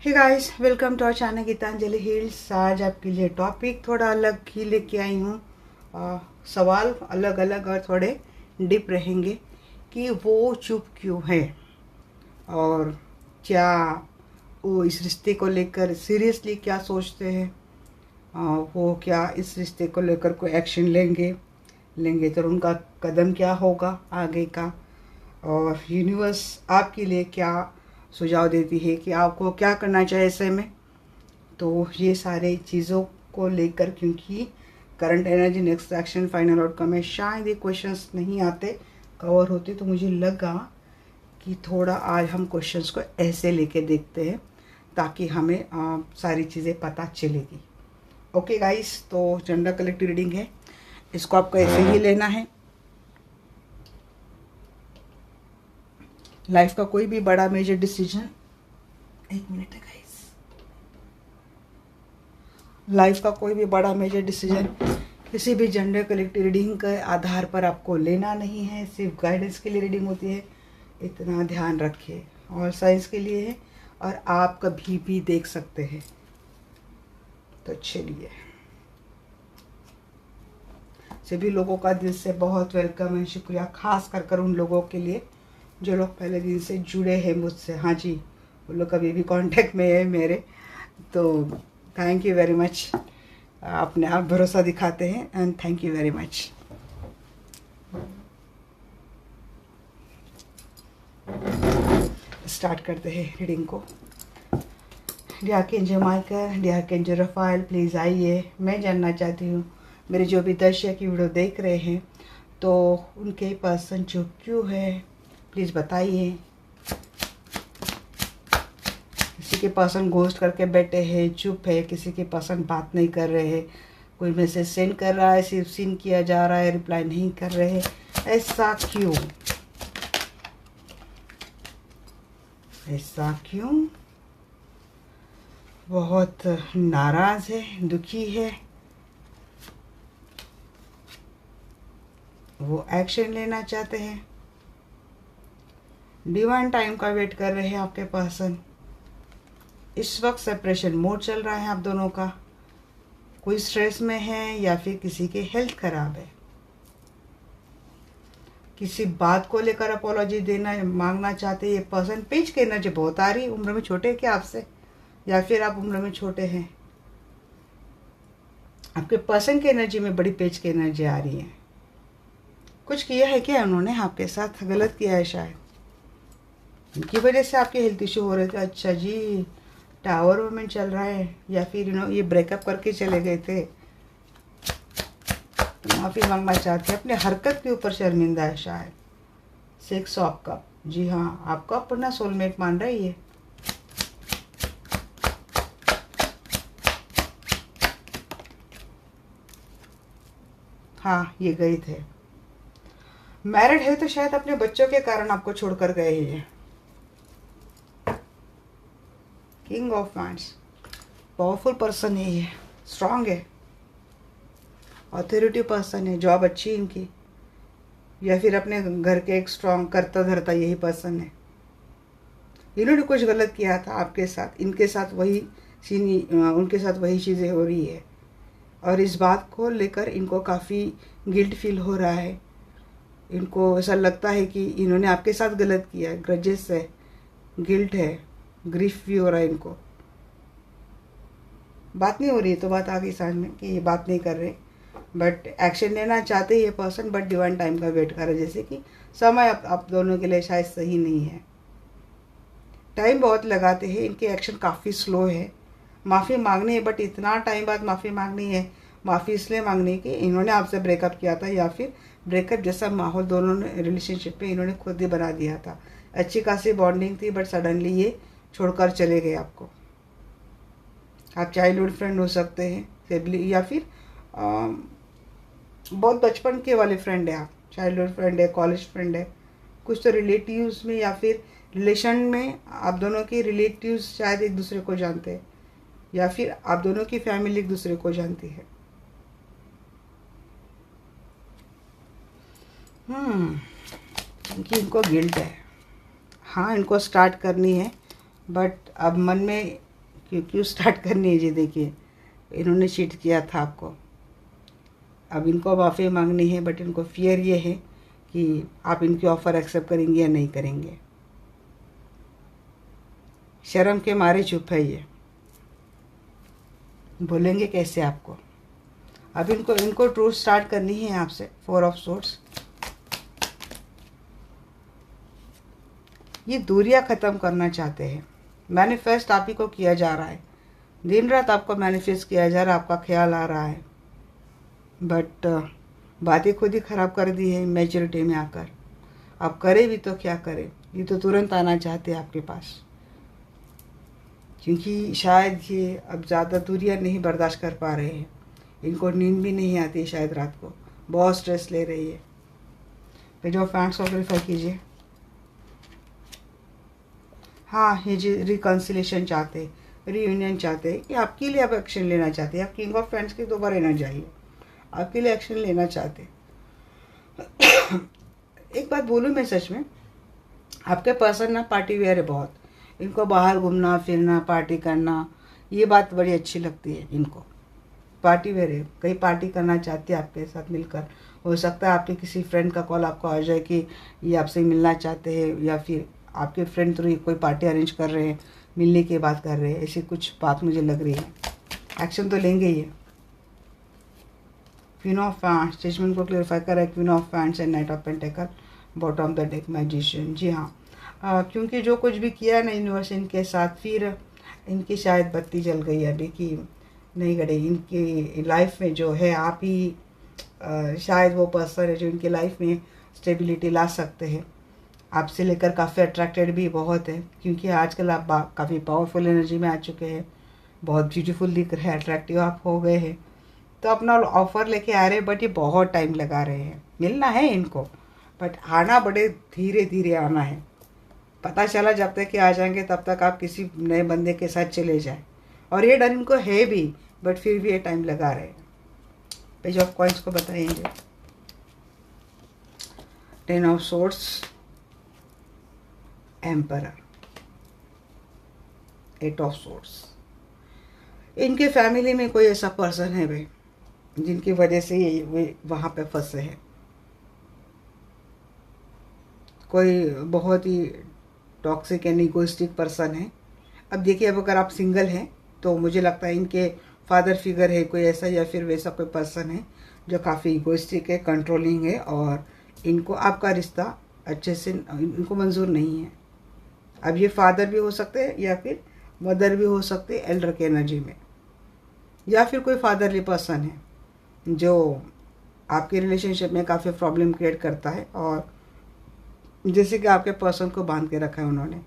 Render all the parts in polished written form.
Hey guys, welcome to our channel Geetanjali Hills. आज आपके लिए टॉपिक थोड़ा अलग ही लेके आई हूँ। सवाल अलग अलग और थोड़े डीप रहेंगे कि वो चुप क्यों है और क्या वो इस रिश्ते को लेकर सीरियसली क्या सोचते हैं। वो क्या इस रिश्ते को लेकर कोई एक्शन लेंगे तो उनका कदम क्या होगा आगे का, और यूनिवर्स आपके लिए क्या सुझाव देती है कि आपको क्या करना चाहिए ऐसे में। तो ये सारे चीज़ों को लेकर, क्योंकि current energy, next action, final outcome में शायद ये क्वेश्चंस नहीं आते, कवर होते, तो मुझे लगा कि थोड़ा आज हम क्वेश्चंस को ऐसे लेके देखते हैं ताकि हमें सारी चीज़ें पता चलेगी। ओके गाइस, तो जनरल कलेक्टिव रीडिंग है, इसको आपको ऐसे ही लेना है। लाइफ का कोई भी बड़ा मेजर डिसीजन, एक मिनट है गाइस, लाइफ का कोई भी बड़ा मेजर डिसीजन किसी भी जनरल कलेक्टिव रीडिंग के आधार पर आपको लेना नहीं है, सिर्फ गाइडेंस के लिए रीडिंग होती है, इतना ध्यान रखिए। और साइंस के लिए है और आप कभी भी देख सकते हैं। तो चलिए, सभी लोगों का दिल से बहुत वेलकम है, शुक्रिया, खास कर उन लोगों के लिए जो लोग पहले दिन से जुड़े हैं मुझसे। हाँ जी, वो लोग अभी भी कांटेक्ट में है मेरे, तो थैंक यू वेरी मच। अपने आप भरोसा दिखाते हैं and thank you very much. Start करते हैं रीडिंग को। Dear archangel Michael, dear archangel Raphael, please आइए। मैं जानना चाहती हूँ, मेरे जो भी दर्शक की वीडियो देख रहे हैं, तो उनके पर्सन चुप क्यों है, प्लीज़ बताइए। किसी के पर्सन घोस्ट करके बैठे हैं, चुप है, किसी के पर्सन बात नहीं कर रहे हैं, कोई मैसेज सेंड कर रहा है, सिर्फ सीन किया जा रहा है, रिप्लाई नहीं कर रहे हैं, ऐसा क्यों, ऐसा क्यों? बहुत नाराज है, दुखी है, वो एक्शन लेना चाहते हैं, डिवाइन टाइम का वेट कर रहे हैं आपके पर्सन। इस वक्त सेपरेशन मोड चल रहा है आप दोनों का, कोई स्ट्रेस में है या फिर किसी की हेल्थ खराब है, किसी बात को लेकर अपोलॉजी देना मांगना चाहते हैं ये पर्सन। पेज की एनर्जी बहुत आ रही, उम्र में छोटे हैं क्या आपसे, या फिर आप उम्र में छोटे हैं। आपके पर्सन की एनर्जी में बड़ी पेज की एनर्जी आ रही है। कुछ किया है क्या उन्होंने आपके साथ, गलत किया है शायद, इनकी वजह से आपके हेल्थ इशू हो रहे थे। अच्छा जी, टावर मूवमेंट चल रहा है, या फिर ये ब्रेकअप करके चले गए थे, माफ़ी मांगना चाहते हैं, अपने हरकत के ऊपर शर्मिंदा है शायद। सिक्स ऑफ कप, जी हाँ, आपको अपना सोलमेट मान रही है। हाँ, ये गए थे। मैरिड है तो शायद अपने बच्चों के कारण आपको छोड़कर गए हैं। King of wands, powerful person है ये, स्ट्रांग है, ऑथोरिटी पर्सन है, जॉब अच्छी है इनकी, या फिर अपने घर के एक स्ट्रांग करता धरता यही पर्सन है। इन्होंने कुछ गलत किया था आपके साथ, इनके साथ वही सीन, उनके साथ वही चीज़ें हो रही है, और इस बात को लेकर इनको काफ़ी गिल्ट फील हो रहा है। इनको ऐसा लगता है कि इन्होंने आपके साथ गलत किया है, ग्रजेस है, गिल्ट है, ग्रीफ भी हो रहा है इनको। बात नहीं हो रही है तो बात आ गई समझ में कि ये बात नहीं कर रहे, बट एक्शन लेना चाहते ये पर्सन, बट डिवाइन टाइम का वेट कर रहे, जैसे कि समय आप दोनों के लिए शायद सही नहीं है। टाइम बहुत लगाते हैं, इनके एक्शन काफ़ी स्लो है। माफ़ी मांगनी है, बट इतना टाइम बाद माफ़ी मांगनी है। माफ़ी इसलिए मांगनी है कि इन्होंने आपसे ब्रेकअप किया था, या फिर ब्रेकअप जैसा माहौल दोनों ने रिलेशनशिप में इन्होंने खुद ही बना दिया था। अच्छी खासी बॉन्डिंग थी, बट सडनली ये छोड़कर चले गए आपको। आप चाइल्डहुड फ्रेंड हो सकते हैं, फैमिली, या फिर बहुत बचपन के वाले फ्रेंड है आप, चाइल्डहुड फ्रेंड है, कॉलेज फ्रेंड है, कुछ तो रिलेटिव्स में या फिर रिलेशन में आप दोनों के रिलेटिव्स शायद एक दूसरे को जानते हैं, या फिर आप दोनों की फैमिली एक दूसरे को जानती है। इनको गिल्ट है, हाँ, इनको स्टार्ट करनी है, बट अब मन में क्यों स्टार्ट करनी है जी। देखिए इन्होंने चीट किया था आपको, अब इनको माफ़ी मांगनी है, बट इनको फियर ये है कि आप इनकी ऑफ़र एक्सेप्ट करेंगे या नहीं करेंगे। शर्म के मारे चुप है ये, बोलेंगे कैसे आपको। अब इनको ट्रूथ स्टार्ट करनी है आपसे। 4 ऑफ सोर्ड्स, ये दूरियां ख़त्म करना चाहते हैं। मैनिफेस्ट आप ही को किया जा रहा है, दिन रात आपको मैनिफेस्ट किया जा रहा है, आपका ख्याल आ रहा है, बट बातें खुद ही ख़राब कर दी है मैच्योरिटी में आकर। आप करें भी तो क्या करें, ये तो तुरंत आना चाहते हैं आपके पास, क्योंकि शायद ये अब ज़्यादा दूरियां नहीं बर्दाश्त कर पा रहे हैं। इनको नींद भी नहीं आती शायद रात को, बहुत स्ट्रेस ले रही है। तो जो फैंट्स को वेरीफाई कीजिए। हाँ, ये जी रिकन्सिलेशन चाहते हैं, रीयूनियन चाहते हैं, कि आपके लिए आप एक्शन लेना चाहते हैं। आप किंग ऑफ फ्रेंड्स की दोबारा एनर्जी आई है, आपके लिए एक्शन लेना चाहते हैं। एक बात बोलूँ मैं, सच में आपके पर्सन ना पार्टी वेयर है बहुत। इनको बाहर घूमना फिरना, पार्टी करना, ये बात बड़ी अच्छी लगती है इनको। पार्टी वेयर है, कहीं पार्टी करना चाहते हैं आपके साथ मिलकर। हो सकता है आपके किसी फ्रेंड का कॉल आपको आ जाए कि ये आपसे मिलना चाहते हैं, या फिर आपके फ्रेंड थ्रू कोई पार्टी अरेंज कर रहे हैं, मिलने की बात कर रहे हैं, ऐसी कुछ बात मुझे लग रही है। एक्शन तो लेंगे ही। क्वीन ऑफ फैंड्स, जजमेंट को क्लियरिफाई कर रहा है। Queen of wands and knight of pentacle, bottom of the deck magician. जी हाँ, क्योंकि जो कुछ भी किया ना यूनिवर्स इनके साथ, फिर इनकी शायद बत्ती जल गई अभी कि नहीं गड़े। इनकी लाइफ में जो है आप ही शायद वो पर्सन है जो इनकी लाइफ में स्टेबिलिटी ला सकते हैं। आपसे लेकर काफ़ी अट्रैक्टेड भी बहुत है, क्योंकि आजकल आप काफ़ी पावरफुल एनर्जी में आ चुके हैं, बहुत ब्यूटीफुल दिख रहे हैं, अट्रैक्टिव आप हो गए हैं। तो अपना ऑफ़र लेके आ रहे हैं, बट ये बहुत टाइम लगा रहे हैं। मिलना है इनको, बट आना बड़े धीरे धीरे आना है। पता चला जब तक कि आ जाएंगे तब तक आप किसी नए बंदे के साथ चले जाएं, और ये डर इनको है भी, बट फिर भी ये टाइम लगा रहे हैं। पेज ऑफ कॉइन्स को बताएंगे। 10 of swords, emperor, 8 of swords. इनके फैमिली में कोई ऐसा पर्सन है भाई जिनकी वजह से ये वे वहाँ पे फंसे हैं। कोई बहुत ही टॉक्सिक एंड इगोइस्टिक पर्सन है। अब देखिए, अब अगर आप सिंगल हैं तो मुझे लगता है इनके फादर फिगर है कोई ऐसा, या फिर वैसा कोई पर्सन है जो काफ़ी इगोइस्टिक है, कंट्रोलिंग है, और इनको आपका रिश्ता अच्छे से इनको मंजूर नहीं है। अब ये फादर भी हो सकते हैं या फिर मदर भी हो सकते हैं एल्डर के एनर्जी में, या फिर कोई फादरली पर्सन है जो आपके रिलेशनशिप में काफ़ी प्रॉब्लम क्रिएट करता है, और जैसे कि आपके पर्सन को बांध के रखा है उन्होंने।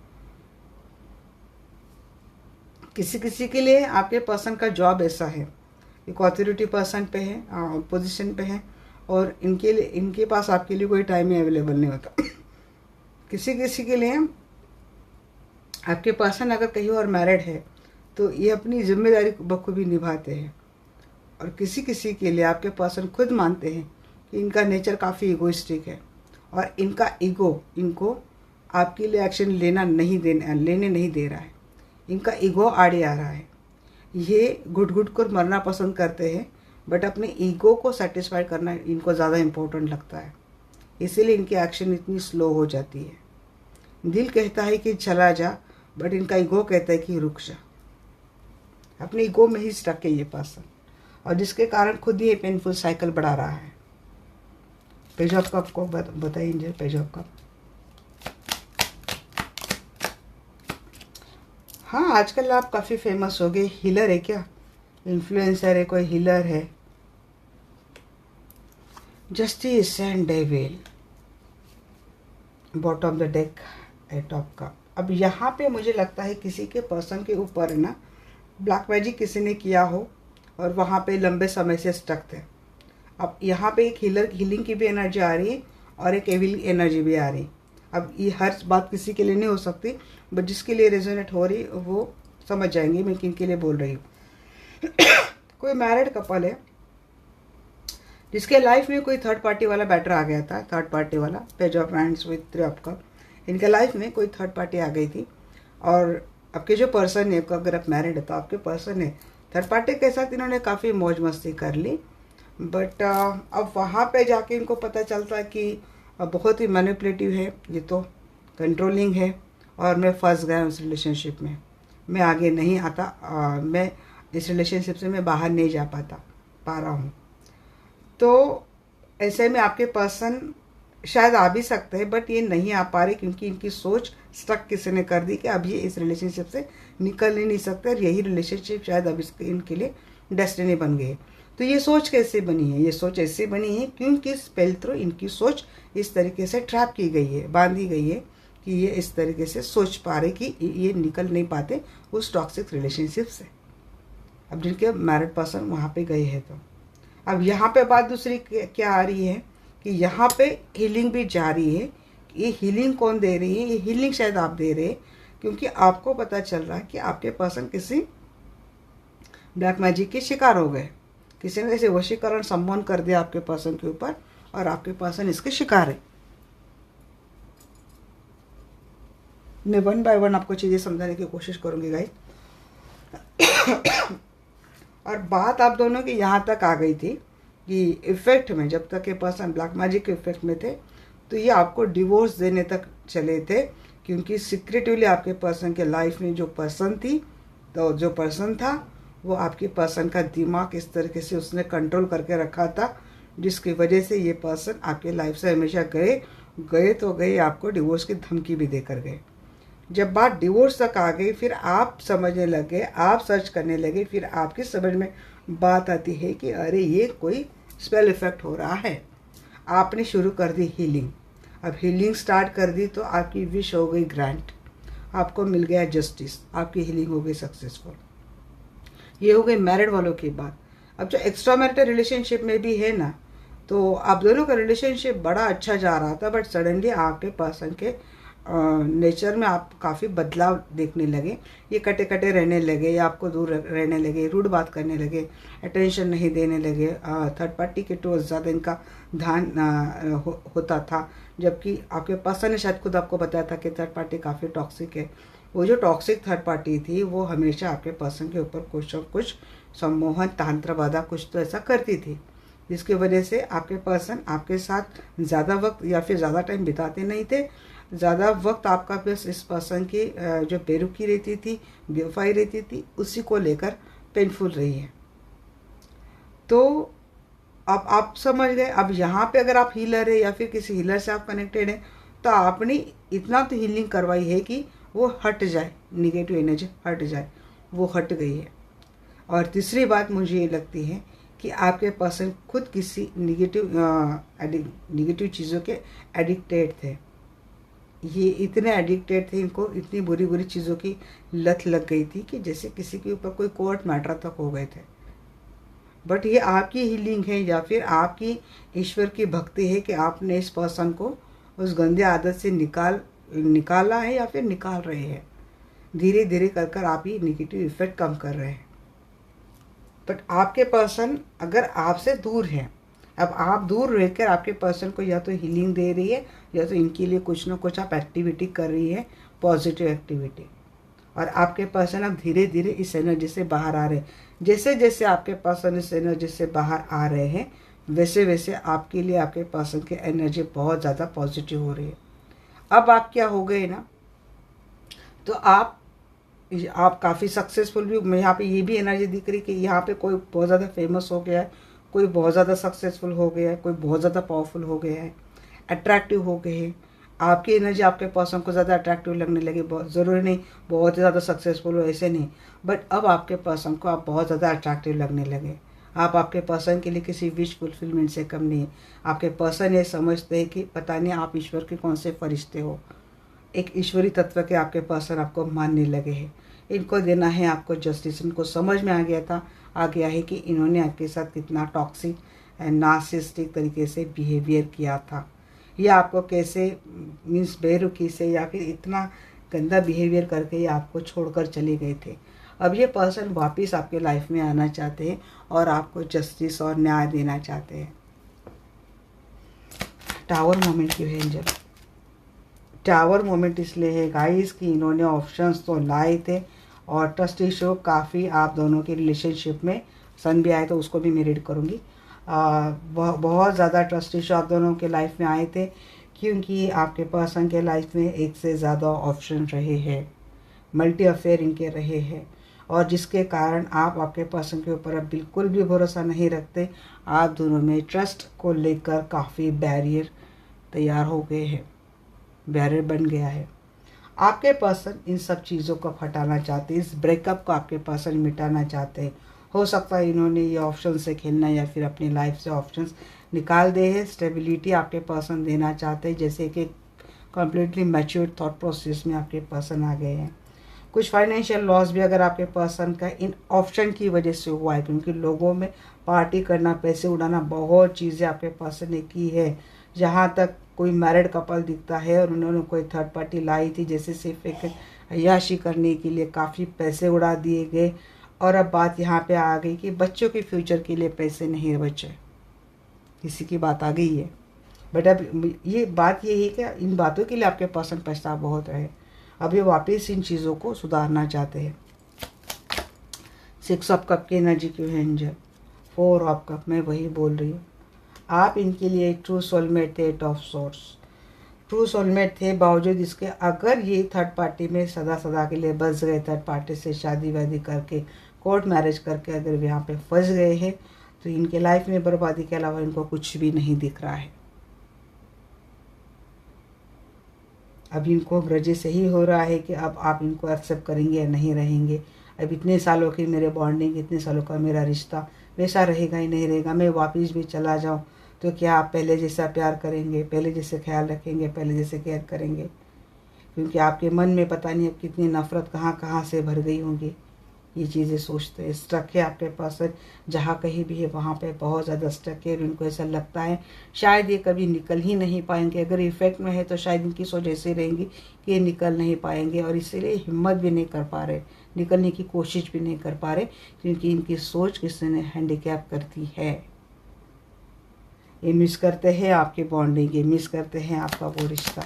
किसी किसी के लिए आपके पर्सन का जॉब ऐसा है, एक अथॉरिटी पर्सन पे है, पोजीशन पे है, और इनके पास आपके लिए कोई टाइम ही अवेलेबल नहीं होता। किसी किसी के लिए आपके पर्सन अगर कहीं और मैरिड है तो ये अपनी जिम्मेदारी बखूबी निभाते हैं, और किसी किसी के लिए आपके पर्सन खुद मानते हैं कि इनका नेचर काफ़ी इगोइस्टिक है, और इनका ईगो इनको आपके लिए एक्शन लेने नहीं दे रहा है। इनका ईगो आड़े आ रहा है। ये घुट घुट कर मरना पसंद करते हैं, बट अपने ईगो को सेटिस्फाई करना इनको ज़्यादा इम्पोर्टेंट लगता है, इसीलिए इनकी एक्शन इतनी स्लो हो जाती है। दिल कहता है कि चला जा, बट इनका ईगो कहता है कि रुक जा। अपने ईगो में ही स्टक है ये पर्सन, और जिसके कारण खुद ही ये पेनफुल साइकिल बढ़ा रहा है। पेज ऑफ कप को बताइए। पेज ऑफ कप, हाँ आजकल आप काफ़ी फेमस हो गए। हीलर है क्या, इन्फ्लुएंसर है, कोई हीलर है। Justice and devil, bottom of the deck, 8 of cup. अब यहाँ पे मुझे लगता है किसी के पर्सन के ऊपर है ना ब्लैक मैजिक किसी ने किया हो, और वहाँ पे लंबे समय से स्टक थे। अब यहाँ पे एक हीलिंग की भी एनर्जी आ रही है, और एक एविल एनर्जी भी आ रही है। अब ये हर बात किसी के लिए नहीं हो सकती, बट जिसके लिए रेजोनेट हो रही वो समझ जाएंगे मैं किन के लिए बोल रही हूँ। कोई मैरिड कपल है जिसके लाइफ में कोई थर्ड पार्टी वाला बैटर आ गया था। थर्ड पार्टी वाला, page of hands with 3 of cup. इनके लाइफ में कोई थर्ड पार्टी आ गई थी, और आपके जो पर्सन है, अगर आप मैरिड है तो आपके पर्सन है, थर्ड पार्टी के साथ इन्होंने काफ़ी मौज मस्ती कर ली। बट अब वहाँ पे जाके इनको पता चलता कि बहुत ही मैनिपुलेटिव है ये, तो कंट्रोलिंग है, और मैं फंस गया उस रिलेशनशिप में। मैं आगे नहीं आता, मैं इस रिलेशनशिप से मैं बाहर नहीं जा पा रहा हूँ। तो ऐसे में आपके पर्सन शायद आ भी सकते हैं, बट ये नहीं आ पा रहे क्योंकि इनकी सोच स्टक किसी ने कर दी कि अब ये इस रिलेशनशिप से निकल ही नहीं सकते, और यही रिलेशनशिप शायद अब इनके लिए डेस्टिनी बन गई है। तो ये सोच कैसे बनी है? ये सोच ऐसे बनी है क्योंकि स्पेल थ्रू इनकी सोच इस तरीके से ट्रैप की गई है, बांधी गई है कि ये इस तरीके से सोच पा रहे कि ये निकल नहीं पाते उस टॉक्सिक रिलेशनशिप से। अब जिनके मैरिड पर्सन वहाँ पे गए हैं, तो अब यहाँ पे बात दूसरी क्या आ रही है कि यहाँ पे हीलिंग भी जारी है। ये हीलिंग कौन दे रही है? ये हीलिंग शायद आप दे रहे हैं, क्योंकि आपको पता चल रहा है कि आपके पर्सन किसी ब्लैक मैजिक के शिकार हो गए। किसी ने ऐसे वशीकरण संबोधन कर दिया आपके पर्सन के ऊपर, और आपके पर्सन इसके शिकार है। मैं 1 बाय 1 आपको चीज़ें समझाने की कोशिश करूँगी गाइस। और बात आप दोनों की यहाँ तक आ गई थी कि इफेक्ट में, जब तक ये पर्सन ब्लैक मैजिक के इफेक्ट में थे, तो ये आपको डिवोर्स देने तक चले थे, क्योंकि सीक्रेटिवली आपके पर्सन के लाइफ में जो पर्सन थी, तो जो पर्सन था वो आपके पर्सन का दिमाग इस तरीके से उसने कंट्रोल करके रखा था, जिसकी वजह से ये पर्सन आपके लाइफ से हमेशा गए तो गए, आपको डिवोर्स की धमकी भी देकर गए। जब बात डिवोर्स तक आ गई, फिर आप समझने लगे, आप सर्च करने लगे, फिर आपकी समझ में बात आती है कि अरे ये कोई स्पेल इफेक्ट हो रहा है। आपने शुरू कर दी हीलिंग। अब हीलिंग स्टार्ट कर दी तो आपकी विश हो गई ग्रांट, आपको मिल गया जस्टिस, आपकी हीलिंग हो गई सक्सेसफुल। ये हो गई मैरिड वालों की बात। अब जो एक्स्ट्रा मैरिटल रिलेशनशिप में भी है ना, तो आप दोनों का रिलेशनशिप बड़ा अच्छा जा रहा था, बट सडनली आपके पर्सन के नेचर में आप काफ़ी बदलाव देखने लगे। ये कटे कटे रहने लगे, या आपको दूर रहने लगे, रूड बात करने लगे, अटेंशन नहीं देने लगे, थर्ड पार्टी के टूवर्ड्स ज़्यादा इनका ध्यान होता था, जबकि आपके पर्सन ने शायद खुद आपको बताया था कि थर्ड पार्टी काफ़ी टॉक्सिक है। वो जो टॉक्सिक थर्ड पार्टी थी वो हमेशा आपके पर्सन के ऊपर कुछ न कुछ सम्मोहन, तांत्रबाधा कुछ तो ऐसा करती थी, जिसकी वजह से आपके पर्सन आपके साथ ज़्यादा वक्त या फिर ज़्यादा टाइम बिताते नहीं थे। ज़्यादा वक्त आपका बस इस पर्सन की जो बेरुखी रहती थी, बेवफाई रहती थी, उसी को लेकर पेनफुल रही है। तो अब आप समझ गए। अब यहाँ पे अगर आप हीलर है या फिर किसी हीलर से आप कनेक्टेड है, तो आपने इतना तो हीलिंग करवाई है कि वो हट जाए, निगेटिव एनर्जी हट जाए, वो हट गई है। और तीसरी बात मुझे ये लगती है कि आपके पर्सन खुद किसी निगेटिव चीज़ों के एडिक्टेड थे। ये इतने एडिक्टेड थे, इनको इतनी बुरी बुरी चीज़ों की लत लग गई थी कि जैसे किसी के ऊपर कोई कोर्ट मैटर तक हो गए थे। बट ये आपकी हीलिंग है या फिर आपकी ईश्वर की भक्ति है कि आपने इस पर्सन को उस गंदे आदत से निकाला है या फिर निकाल रहे हैं। धीरे धीरे कर कर आप ये निगेटिव इफेक्ट कम कर रहे हैं। बट आपके पर्सन अगर आपसे दूर है, अब आप दूर रहकर आपके पर्सन को या तो हीलिंग दे रही है या तो इनके लिए कुछ ना कुछ आप एक्टिविटी कर रही है, पॉजिटिव एक्टिविटी। और आपके पर्सन अब धीरे धीरे इस एनर्जी से बाहर आ रहे हैं। जैसे जैसे आपके पर्सन इस एनर्जी से बाहर आ रहे हैं, वैसे वैसे आपके लिए आपके पर्सन की एनर्जी बहुत ज़्यादा पॉजिटिव हो रही है। अब आप क्या हो गए ना, तो आप काफ़ी सक्सेसफुल भी। मैं यहाँ पे ये भी एनर्जी दिख रही कि यहाँ पे कोई बहुत ज़्यादा फेमस हो गया है, कोई बहुत ज़्यादा सक्सेसफुल हो गया है, कोई बहुत ज़्यादा पावरफुल हो गया है, अट्रैक्टिव हो गए हैं। आपकी एनर्जी आपके पर्सन को ज़्यादा अट्रैक्टिव लगने लगी। ज़रूरी नहीं बहुत ही ज़्यादा सक्सेसफुल हो, ऐसे नहीं, बट अब आपके पर्सन को आप बहुत ज़्यादा अट्रैक्टिव लगने लगे। आप आपके पर्सन के लिए किसी विश फुलफिलमेंट से कम नहीं है। आपके पर्सन ये समझते हैं कि पता नहीं आप ईश्वर के कौन से फरिश्ते हो, एक ईश्वरी तत्व के आपके पर्सन आपको मानने लगे हैं। इनको देना है आपको जस्टिस। इनको समझ में आ गया है कि इन्होंने आपके साथ कितना टॉक्सिक एंड नार्सिसिस्टिक तरीके से बिहेवियर किया था, या आपको कैसे मीन्स बेरुखी से या फिर इतना गंदा बिहेवियर करके ये आपको छोड़कर चले गए थे। अब ये पर्सन वापस आपके लाइफ में आना चाहते हैं और आपको जस्टिस और न्याय देना चाहते हैं। टावर मोमेंट क्यों है एंजल? टावर मोमेंट इसलिए है गाइस कि इन्होंने ऑप्शंस तो लाए थे और ट्रस्ट इशू काफ़ी आप दोनों के रिलेशनशिप में, सन भी आए तो उसको भी मैं रीड करूँगी। बहुत ज़्यादा ट्रस्ट इशू आप दोनों के लाइफ में आए थे क्योंकि आपके पर्सन के लाइफ में एक से ज़्यादा ऑप्शन रहे हैं, मल्टी अफेयर इनके रहे हैं और जिसके कारण आप आपके पर्सन के ऊपर अब बिल्कुल भी भरोसा नहीं रखते। आप दोनों में ट्रस्ट को लेकर काफ़ी बैरियर तैयार हो गए हैं, बैरियर बन गया है। आपके पर्सन इन सब चीज़ों को हटाना चाहते हैं, इस ब्रेकअप को आपके पर्सन मिटाना चाहते हैं। हो सकता है इन्होंने ये ऑप्शन से खेलना या फिर अपनी लाइफ से ऑप्शंस निकाल दे हैं। स्टेबिलिटी आपके पर्सन देना चाहते हैं, जैसे कि कम्प्लीटली मैच्योर थॉट प्रोसेस में आपके पर्सन आ गए हैं। कुछ फाइनेंशियल लॉस भी अगर आपके पर्सन का इन ऑप्शन की वजह से हुआ है, क्योंकि लोगों में पार्टी करना, पैसे उड़ाना, बहुत चीज़ें आपके पर्सन ने की है। जहाँ तक कोई मैरिड कपल दिखता है और उन्होंने कोई थर्ड पार्टी लाई थी, जैसे सिर्फ एक अय्याशी करने के लिए काफ़ी पैसे उड़ा दिए गए। और अब बात यहाँ पे आ गई कि बच्चों के फ्यूचर के लिए पैसे नहीं बचे, किसी की बात आ गई है। बट अब ये बात ये है कि इन बातों के लिए आपके पर्सन पछतावा बहुत रहे। अब ये वापस इन चीज़ों को सुधारना चाहते हैं। 6 ऑफ कप की एनर्जी क्यों है एंजल, 4 ऑफ कप, मैं वही बोल रही हूँ। आप इनके लिए एक ट्रू सोलमेट थे, 8 ऑफ सोर्स, ट्रू सोलमेट थे। बावजूद इसके अगर ये थर्ड पार्टी में सदा सदा के लिए बस गए, थर्ड पार्टी से शादी वादी करके, कोर्ट मैरिज करके अगर यहाँ पे फंस गए हैं, तो इनके लाइफ में बर्बादी के अलावा इनको कुछ भी नहीं दिख रहा है। अब इनको ग्रजे से ही हो रहा है कि अब आप इनको एक्सेप्ट करेंगे या नहीं रहेंगे। अब इतने सालों की मेरे बॉन्डिंग, इतने सालों का मेरा रिश्ता वैसा रहेगा ही नहीं रहेगा। मैं वापस भी चला जाऊं तो क्या आप पहले जैसा प्यार करेंगे, पहले जैसे ख्याल रखेंगे, पहले जैसे केयर करेंगे? क्योंकि आपके मन में पता नहीं अब कितनी नफ़रत कहाँ कहाँ से भर गई होंगी। ये चीज़ें सोचते हैं, स्टक है आपके पास, जहाँ कहीं भी है वहाँ पे बहुत ज़्यादा स्टक है। और इनको ऐसा लगता है शायद ये कभी निकल ही नहीं पाएंगे। अगर इफेक्ट में है तो शायद इनकी सोच ऐसी रहेंगी कि ये निकल नहीं पाएंगे और इसीलिए हिम्मत भी नहीं कर पा रहे, निकलने की कोशिश भी नहीं कर पा रहे, क्योंकि इनकी सोच किसी ने हैंडीकैप करती है। ये मिस करते हैं आपकी बॉन्डिंग, ये मिस करते हैं आपका वो रिश्ता।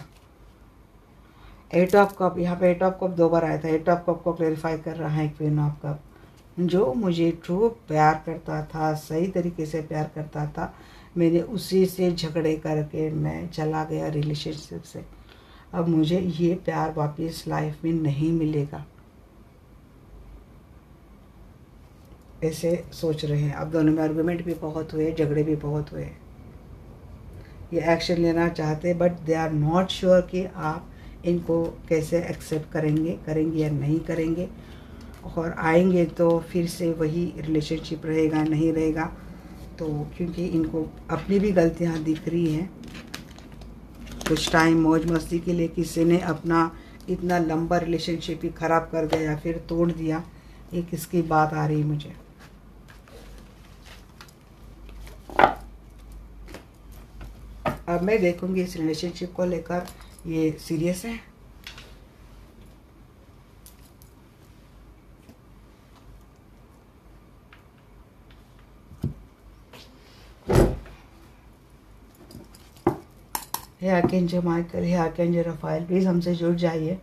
8 ऑफ कप, यहाँ पे 8 ऑफ कप 2 बार आया था। 8 ऑफ कप को क्लेरिफाई कर रहा है क्वीन ऑफ कप। जो मुझे ट्रू प्यार करता था, सही तरीके से प्यार करता था, मैंने उसी से झगड़े करके मैं चला गया रिलेशनशिप से। अब मुझे ये प्यार वापस लाइफ में नहीं मिलेगा, ऐसे सोच रहे हैं। अब दोनों में आर्गुमेंट भी बहुत हुए, झगड़े भी बहुत हुए। ये एक्शन लेना चाहते but they are not sure कि आप इनको कैसे एक्सेप्ट करेंगे या नहीं करेंगे। और आएंगे तो फिर से वही रिलेशनशिप रहेगा नहीं रहेगा। तो क्योंकि इनको अपनी भी गलतियां दिख रही हैं। कुछ टाइम मौज मस्ती के लिए किसी ने अपना इतना लंबा रिलेशनशिप ही ख़राब कर दिया या फिर तोड़ दिया, ये किसकी बात आ रही मुझे। अब मैं देखूंगी इस रिलेशनशिप को लेकर ये सीरियस है। हे आर्कएंजल माइकल, हे आर्कएंजल रफाएल, प्लीज़ हमसे जुड़ जाइए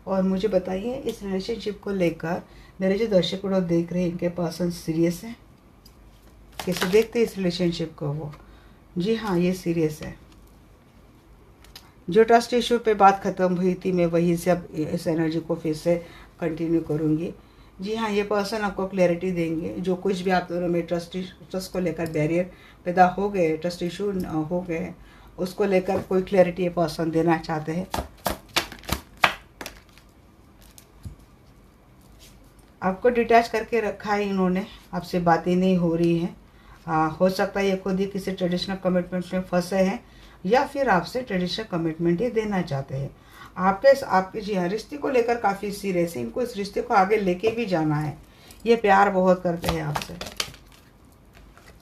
और मुझे बताइए इस रिलेशनशिप को लेकर मेरे जो दर्शक लोग देख रहे हैं, इनके पर्सन सीरियस है? कैसे देखते हैं इस रिलेशनशिप को वो? जी हाँ, ये सीरियस है। जो ट्रस्ट इशू पे बात ख़त्म हुई थी, मैं वहीं से अब इस एनर्जी को फिर से कंटिन्यू करूँगी। जी हाँ, ये पर्सन आपको क्लैरिटी देंगे। जो कुछ भी आप दोनों में ट्रस्ट को लेकर बैरियर पैदा हो गए, ट्रस्ट इशू हो गए, उसको लेकर कोई क्लैरिटी ये पर्सन देना चाहते हैं। आपको डिटैच करके रखा है इन्होंने, आपसे बातें नहीं हो रही हैं। हो सकता है ये खुद ही किसी ट्रेडिशनल कमिटमेंट में फंसे हैं या फिर आपसे ट्रेडिशनल कमिटमेंट ये देना चाहते हैं। आपके जी हाँ, रिश्ते को लेकर काफ़ी सीरियस है। इनको इस रिश्ते को आगे लेके भी जाना है। ये प्यार बहुत करते हैं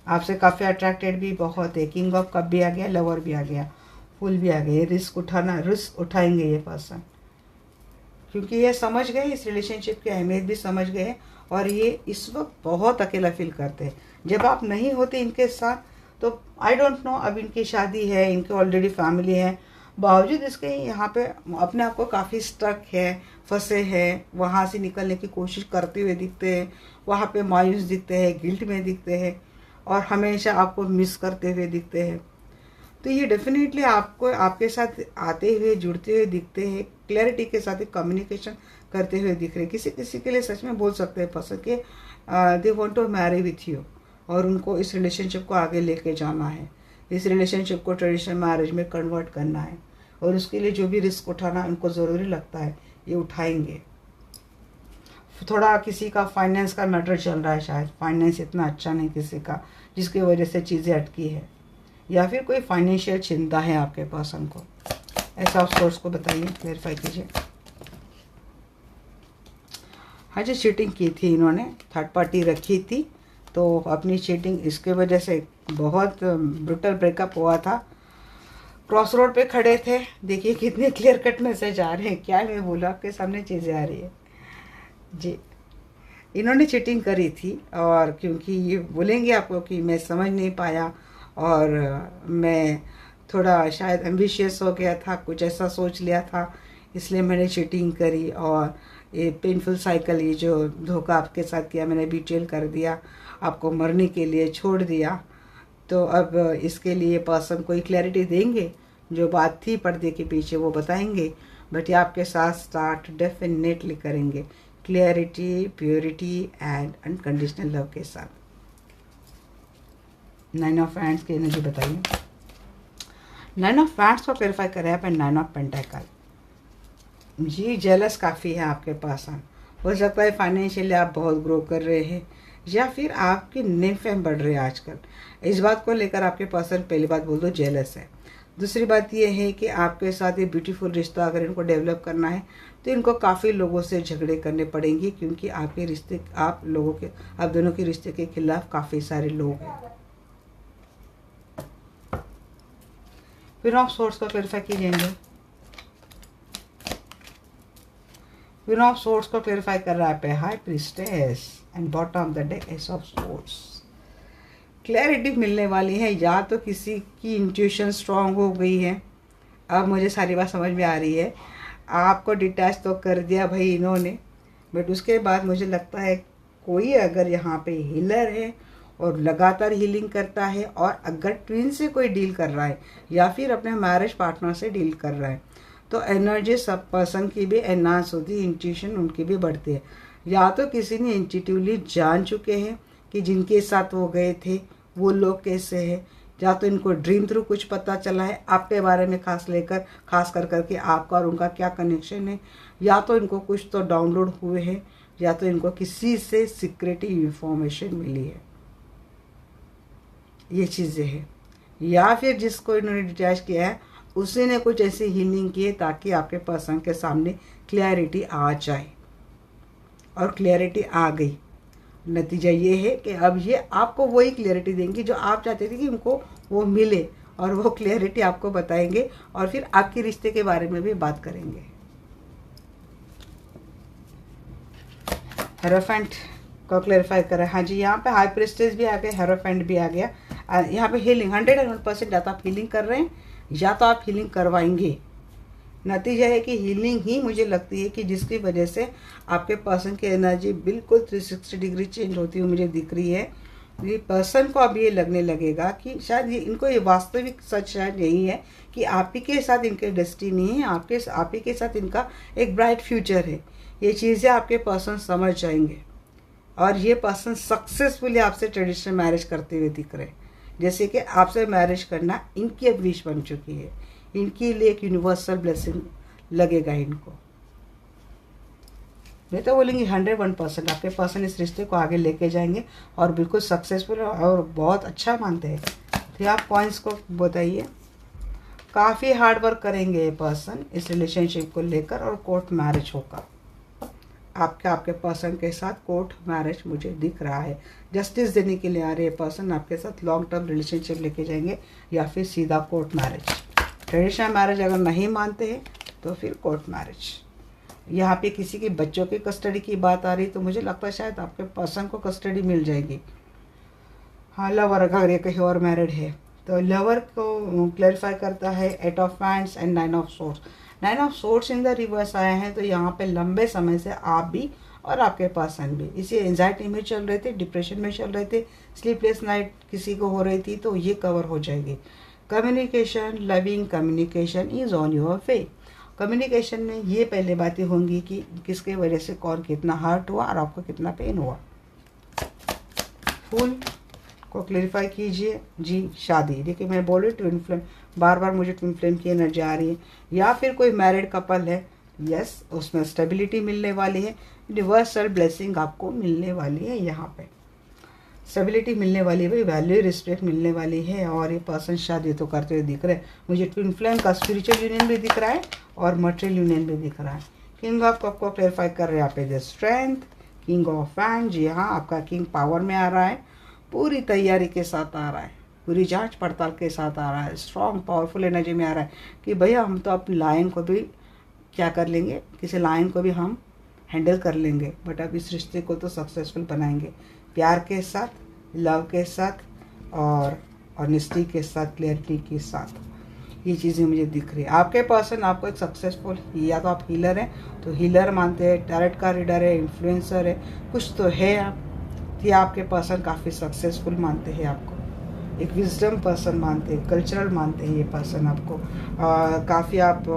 आपसे काफ़ी अट्रैक्टेड भी बहुत है। किंग ऑफ कप भी आ गया, लवर भी आ गया, फुल भी आ गया। रिस्क उठाएंगे ये पर्सन, क्योंकि ये समझ गए इस रिलेशनशिप की अहमियत भी समझ गए और ये इस वक्त बहुत अकेला फील करते हैं। जब आप नहीं होते इनके साथ तो आई डोंट नो, अब इनकी शादी है, इनके ऑलरेडी फैमिली है, बावजूद इसके यहाँ पे अपने आप को काफ़ी स्टक है, फंसे हैं, वहाँ से निकलने की कोशिश करते हुए दिखते हैं, वहाँ पे मायूस दिखते हैं, गिल्ट में दिखते हैं और हमेशा आपको मिस करते हुए दिखते हैं। तो ये डेफिनेटली आपको आपके साथ आते हुए जुड़ते हुए दिखते हैं, क्लैरिटी के साथ कम्युनिकेशन करते हुए दिख रहे हैं। किसी किसी के लिए सच में बोल सकते हैं पर्सन के they want to marry with you, और उनको इस रिलेशनशिप को आगे लेके जाना है, इस रिलेशनशिप को ट्रेडिशनल मैरिज में कन्वर्ट करना है, और उसके लिए जो भी रिस्क उठाना उनको ज़रूरी लगता है ये उठाएंगे। थोड़ा किसी का फाइनेंस का मैटर चल रहा है, शायद फाइनेंस इतना अच्छा नहीं किसी का, जिसकी वजह से चीज़ें अटकी है, या फिर कोई फाइनेंशियल चिंता है आपके पर्सन को। ऐसा आप सोर्स को बताइए, क्लेरिफाई कीजिए। हाँ जी, चीटिंग की थी इन्होंने, थर्ड पार्टी रखी थी, तो अपनी चीटिंग इसके वजह से बहुत ब्रूटल ब्रेकअप हुआ था। क्रॉस रोड पे खड़े थे, देखिए कितने क्लियर कट मैसेज आ रहे हैं, क्या मैं बोला, आपके सामने चीज़ें आ रही है जी। इन्होंने चीटिंग करी थी, और क्योंकि ये बोलेंगे आपको कि मैं समझ नहीं पाया और मैं थोड़ा शायद एम्बिशियस हो गया था, कुछ ऐसा सोच लिया था, इसलिए मैंने चीटिंग करी, और ये पेनफुल साइकिल, ये जो धोखा आपके साथ किया, मैंने बिट्रेल कर दिया, आपको मरने के लिए छोड़ दिया। तो अब इसके लिए पर्सन कोई क्लैरिटी देंगे, जो बात थी पर्दे के पीछे वो बताएंगे, बट ये आपके साथ स्टार्ट डेफिनेटली करेंगे clarity, purity and unconditional love के साथ। 9 ऑफ हैंड्स की एनर्जी बताइए। 9 ऑफ हैंड्स को क्लैरिफाई करें आप, 9 ऑफ पेंटाकल जी। जेलस काफ़ी है आपके पास, हो सकता है फाइनेंशियली आप बहुत ग्रो कर रहे हैं, या फिर आपकी नेम फेम बढ़ रही है आजकल। इस बात को लेकर आपके पर्सन, पहली बात बोल दो, जेलस है। दूसरी बात ये है कि आपके साथ ये ब्यूटीफुल रिश्ता अगर इनको डेवलप करना है तो इनको काफ़ी लोगों से झगड़े करने पड़ेंगे, क्योंकि आपके रिश्ते, आप दोनों के रिश्ते के खिलाफ काफ़ी सारे लोग हैं। फिर आप सोर्स को क्लैरिफाई कीजिएंगे। फिर आप सोर्स को क्लैरिफाई कर रहा है high priestess and bottom of the deck S of source. Clarity मिलने वाली है, या तो किसी की इंट्यूशन स्ट्रांग हो गई है, अब मुझे सारी बात समझ में आ रही है, आपको डिटैच तो कर दिया भाई इन्होंने, बट उसके बाद मुझे लगता है कोई अगर यहाँ पे हीलर है और लगातार हीलिंग करता है, और अगर ट्विन से कोई डील कर रहा है या फिर अपने मैरिज पार्टनर से डील कर रहा है, तो एनर्जी सब पर्सन की भी एनहांस होती है, इंट्यूशन उनकी भी बढ़ती है। या तो किसी ने इंट्यूटिवली जान चुके हैं कि जिनके साथ वो गए थे वो लोग कैसे हैं, या तो इनको ड्रीम थ्रू कुछ पता चला है आपके बारे में, खास कर करके आपका और उनका क्या कनेक्शन है, या तो इनको कुछ तो डाउनलोड हुए हैं, या तो इनको किसी से सीक्रेटिव इंफॉर्मेशन मिली है, ये चीज़ें हैं। या फिर जिसको इन्होंने डिटैच किया है उसी ने कुछ ऐसी हीलिंग की है ताकि आपके पर्सन के सामने क्लैरिटी आ जाए, और क्लैरिटी आ गई। नतीजा ये है कि अब ये आपको वही क्लैरिटी देंगी जो आप चाहते थे कि उनको वो मिले, और वो क्लैरिटी आपको बताएंगे, और फिर आपके रिश्ते के बारे में भी बात करेंगे। हेरोफेंट को क्लैरिफाई करें। हाँ जी, यहाँ पे हाई प्रीस्टेस भी आ गया, हेरोफेंट भी आ गया। यहाँ पे हीलिंग 101% या तो आप हीलिंग कर रहे हैं या तो आप हीलिंग करवाएंगे। नतीजा है कि हीलिंग ही मुझे लगती है कि जिसकी वजह से आपके पर्सन की एनर्जी बिल्कुल 360 डिग्री चेंज होती हुई मुझे दिख रही है। ये पर्सन को अब ये लगने लगेगा कि शायद इनको ये वास्तविक सच शायद यही है कि आप ही के साथ इनके डेस्टिनी है, आप ही के साथ इनका एक ब्राइट फ्यूचर है। ये चीज़ें आपके पर्सन समझ जाएंगे, और ये पर्सन सक्सेसफुली आपसे ट्रेडिशनल मैरिज करते हुए दिख रहे हैं। जैसे कि आपसे मैरिज करना इनकी अब विश बन चुकी है, इनके लिए एक यूनिवर्सल ब्लेसिंग लगेगा इनको। मैं तो बोलेंगी 101% आपके पर्सन इस रिश्ते को आगे लेके जाएंगे और बिल्कुल सक्सेसफुल और बहुत अच्छा मानते हैं। फिर आप पॉइंट्स को बताइए। काफ़ी हार्ड वर्क करेंगे ये पर्सन इस रिलेशनशिप को लेकर, और कोर्ट मैरिज होगा आपके पर्सन के साथ। कोर्ट मैरिज मुझे दिख रहा है, जस्टिस देने के लिए आ रहे पर्सन आपके साथ लॉन्ग टर्म रिलेशनशिप लेके जाएंगे, या फिर सीधा कोर्ट मैरिज। ट्रेडिशनल मैरिज अगर नहीं मानते हैं तो फिर कोर्ट मैरिज। यहाँ पे किसी के बच्चों की कस्टडी की बात आ रही, तो मुझे लगता है शायद आपके पर्सन को कस्टडी मिल जाएगी। हाँ, लवर अगर ये कहीं और मैरिड है तो लवर को क्लैरिफाई करता है 8 of wands and 9 of swords. 9 of swords in the reverse आए हैं, तो यहाँ पे लंबे समय से आप भी और आपके पर्सन भी इसी एंजाइटी में चल रहे थे, डिप्रेशन में चल रहे थे, स्लीपलेस नाइट किसी को हो रही थी, तो ये कवर हो जाएगी। Communication, loving communication is on your way. Communication में ये पहले बातें होंगी कि किसके वजह से कौन कितना हर्ट हुआ और आपको कितना पेन हुआ। फूल को क्लेरिफाई कीजिए। जी, शादी, देखिए मैं बोल रही ट्विन फ्लेम, बार बार मुझे ट्विन फ्लेम की एनर्जी आ रही है, या फिर कोई मैरिड कपल है, यस, उसमें स्टेबिलिटी मिलने वाली है, यूनिवर्सल ब्लेसिंग आपको मिलने वाली है, यहाँ पे स्टेबिलिटी मिलने वाली है, वैल्यू रिस्पेक्ट मिलने वाली है। और ये पर्सन शादी तो करते हुए दिख रहे हैं मुझे। ट्विन फ्लेम का स्पिरिचुअल यूनियन भी दिख रहा है और मटेरियल यूनियन भी दिख रहा है। किंग ऑफ कप को क्लेरिफाई कर रहे हैं आप द स्ट्रेंथ, किंग ऑफ फैन। जी हाँ, आपका किंग पावर में आ रहा है, पूरी तैयारी के साथ आ रहा है, पूरी जांच पड़ताल के साथ आ रहा है, स्ट्रॉन्ग पावरफुल एनर्जी में आ रहा है कि भैया हम तो अपनी लाइन को भी क्या कर लेंगे, किसी लाइन को भी हम हैंडल कर लेंगे, बट अब इस रिश्ते को तो सक्सेसफुल बनाएंगे, प्यार के साथ, लव के साथ और ऑनेस्टी के साथ, क्लियरिटी के साथ। ये चीज़ें मुझे दिख रही है। आपके पर्सन आपको एक सक्सेसफुल, या तो आप हीलर हैं तो हीलर मानते हैं, टैरेट का रीडर है, इन्फ्लुएंसर है, कुछ तो है आप कि आपके पर्सन काफ़ी सक्सेसफुल मानते हैं आपको, एक विजडम पर्सन मानते हैं, कल्चरल मानते हैं ये पर्सन आपको, काफ़ी आप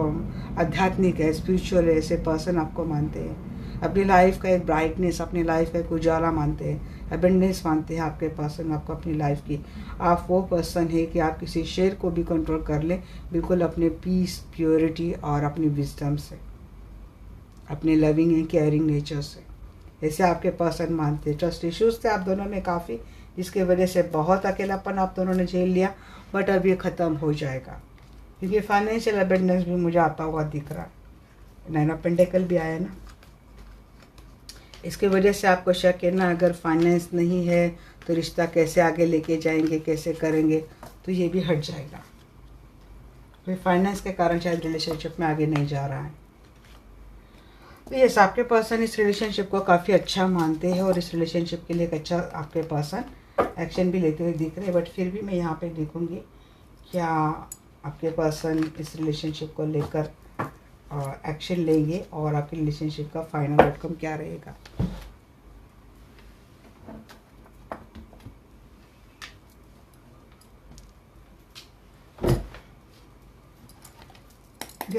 आध्यात्मिक है, स्पिरिचुअल है, ऐसे पर्सन आपको मानते हैं, अपनी लाइफ का एक ब्राइटनेस, अपनी लाइफ का एक उजाला मानते हैं, अबेंडेंस मानते हैं आपके पर्सन आपको अपनी लाइफ की। आप वो पर्सन है कि आप किसी शेर को भी कंट्रोल कर लें, बिल्कुल अपने पीस, प्योरिटी और अपनी विजडम से, अपने लविंग एंड केयरिंग नेचर से, ऐसे आपके पर्सन मानते हैं। ट्रस्ट इश्यूज थे आप दोनों में काफ़ी, जिसके वजह से बहुत अकेलापन आप दोनों ने झेल लिया, बट अब ये ख़त्म हो जाएगा क्योंकि फाइनेंशियल अबेंडेंस भी मुझे आता हुआ दिख रहा है। 9 ऑफ पेंटेकल भी आया ना, इसके वजह से आपको शक है ना, अगर फाइनेंस नहीं है तो रिश्ता कैसे आगे लेके जाएंगे, कैसे करेंगे, तो ये भी हट जाएगा। फिर फाइनेंस के कारण शायद रिलेशनशिप में आगे नहीं जा रहा है। तो ये आपके पर्सन इस रिलेशनशिप को काफ़ी अच्छा मानते हैं और इस रिलेशनशिप के लिए एक अच्छा आपके पर्सन एक्शन भी लेते हुए दिख रहे हैं, बट फिर भी मैं यहाँ पे देखूँगी क्या आपके पर्सन इस रिलेशनशिप को लेकर एक्शन लेंगे और आपके रिलेशनशिप का फाइनल आउटकम क्या रहेगा।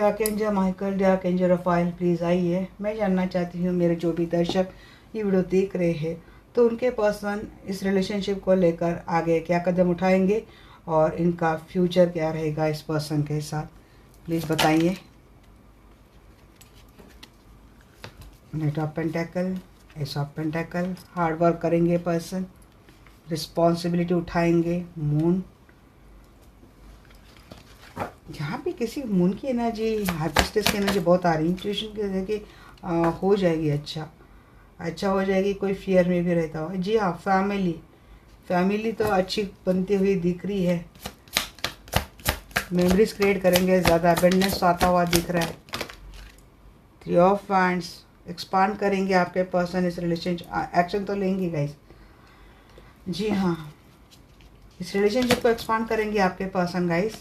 Archangel Michael, archangel Rafale, please आइए। मैं जानना चाहती हूँ मेरे जो भी दर्शक ये वीडियो देख रहे हैं, तो उनके पर्सन इस रिलेशनशिप को लेकर आगे क्या कदम उठाएंगे और इनका फ्यूचर क्या रहेगा इस पर्सन के साथ, प्लीज़ बताइए। Night of pentacle, S of pentacle, hard work करेंगे पर्सन, रिस्पॉन्सिबिलिटी उठाएंगे, मून, यहाँ पे किसी मून की एनर्जी, हाइपिस्टस की एनर्जी बहुत आ रही है, इंट्यूशन की एनर्जी हो जाएगी, अच्छा हो जाएगी, कोई फियर में भी रहता हो। जी हाँ, फैमिली तो अच्छी बनती हुई दिख रही है, मेमोरीज क्रिएट करेंगे, ज़्यादा अबेंडेंस आता हुआ दिख रहा है। 3 ऑफ वैंड्स, एक्सपांड करेंगे आपके पर्सन इस रिलेशनशिप, एक्शन तो लेंगे गाइस। जी हाँ, इस रिलेशनशिप को एक्सपांड करेंगे आपके पर्सन गाइस,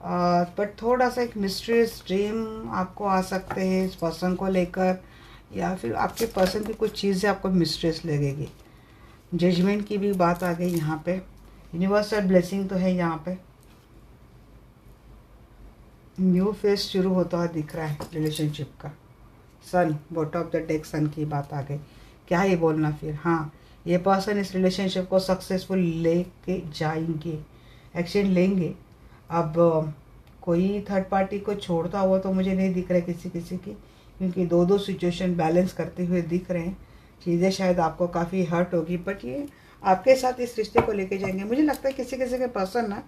बट थोड़ा सा एक मिस्ट्रियस ड्रीम आपको आ सकते हैं इस पर्सन को लेकर, या फिर आपके पर्सन की कुछ चीज़ें आपको मिस्ट्रियस लगेगी। जजमेंट की भी बात आ गई यहाँ पे, यूनिवर्सल ब्लेसिंग तो है यहाँ पे, न्यू फेज शुरू होता हुआ दिख रहा है रिलेशनशिप का। सन, बॉटम ऑफ द डेक, सन की बात आ गई, क्या ही बोलना फिर। हाँ, ये पर्सन इस रिलेशनशिप को सक्सेसफुल लेके जाएंगे, एक्शन लेंगे। अब कोई थर्ड पार्टी को छोड़ता हुआ तो मुझे नहीं दिख रहा है किसी की, क्योंकि दो सिचुएशन बैलेंस करते हुए दिख रहे हैं। चीज़ें शायद आपको काफ़ी हर्ट होगी, बट ये आपके साथ इस रिश्ते को लेके जाएंगे। मुझे लगता है किसी के पर्सन ना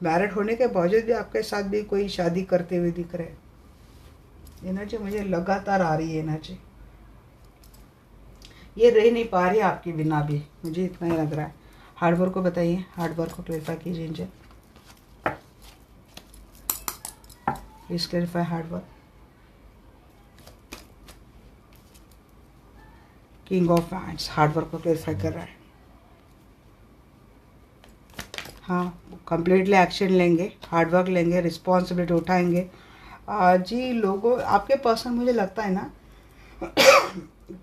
मैरिड होने के बावजूद भी आपके साथ भी कोई शादी करते हुए दिख रहे हैं। एनर्जी मुझे लगातार आ रही है, एनर्जी ये रह नहीं पा रही आपके बिना भी, मुझे इतना ही लग रहा है। हार्ड वर्क को बताइए, हार्ड वर्क को क्लेरिफाई कीजिए engine, please clarify hard work. King of wands hard work को क्लेरिफाई कर रहा है। हाँ, कम्प्लीटली एक्शन लेंगे, हार्ड वर्क लेंगे, रिस्पॉन्सिबिलिटी उठाएंगे। जी, लोगों आपके पर्सन मुझे लगता है ना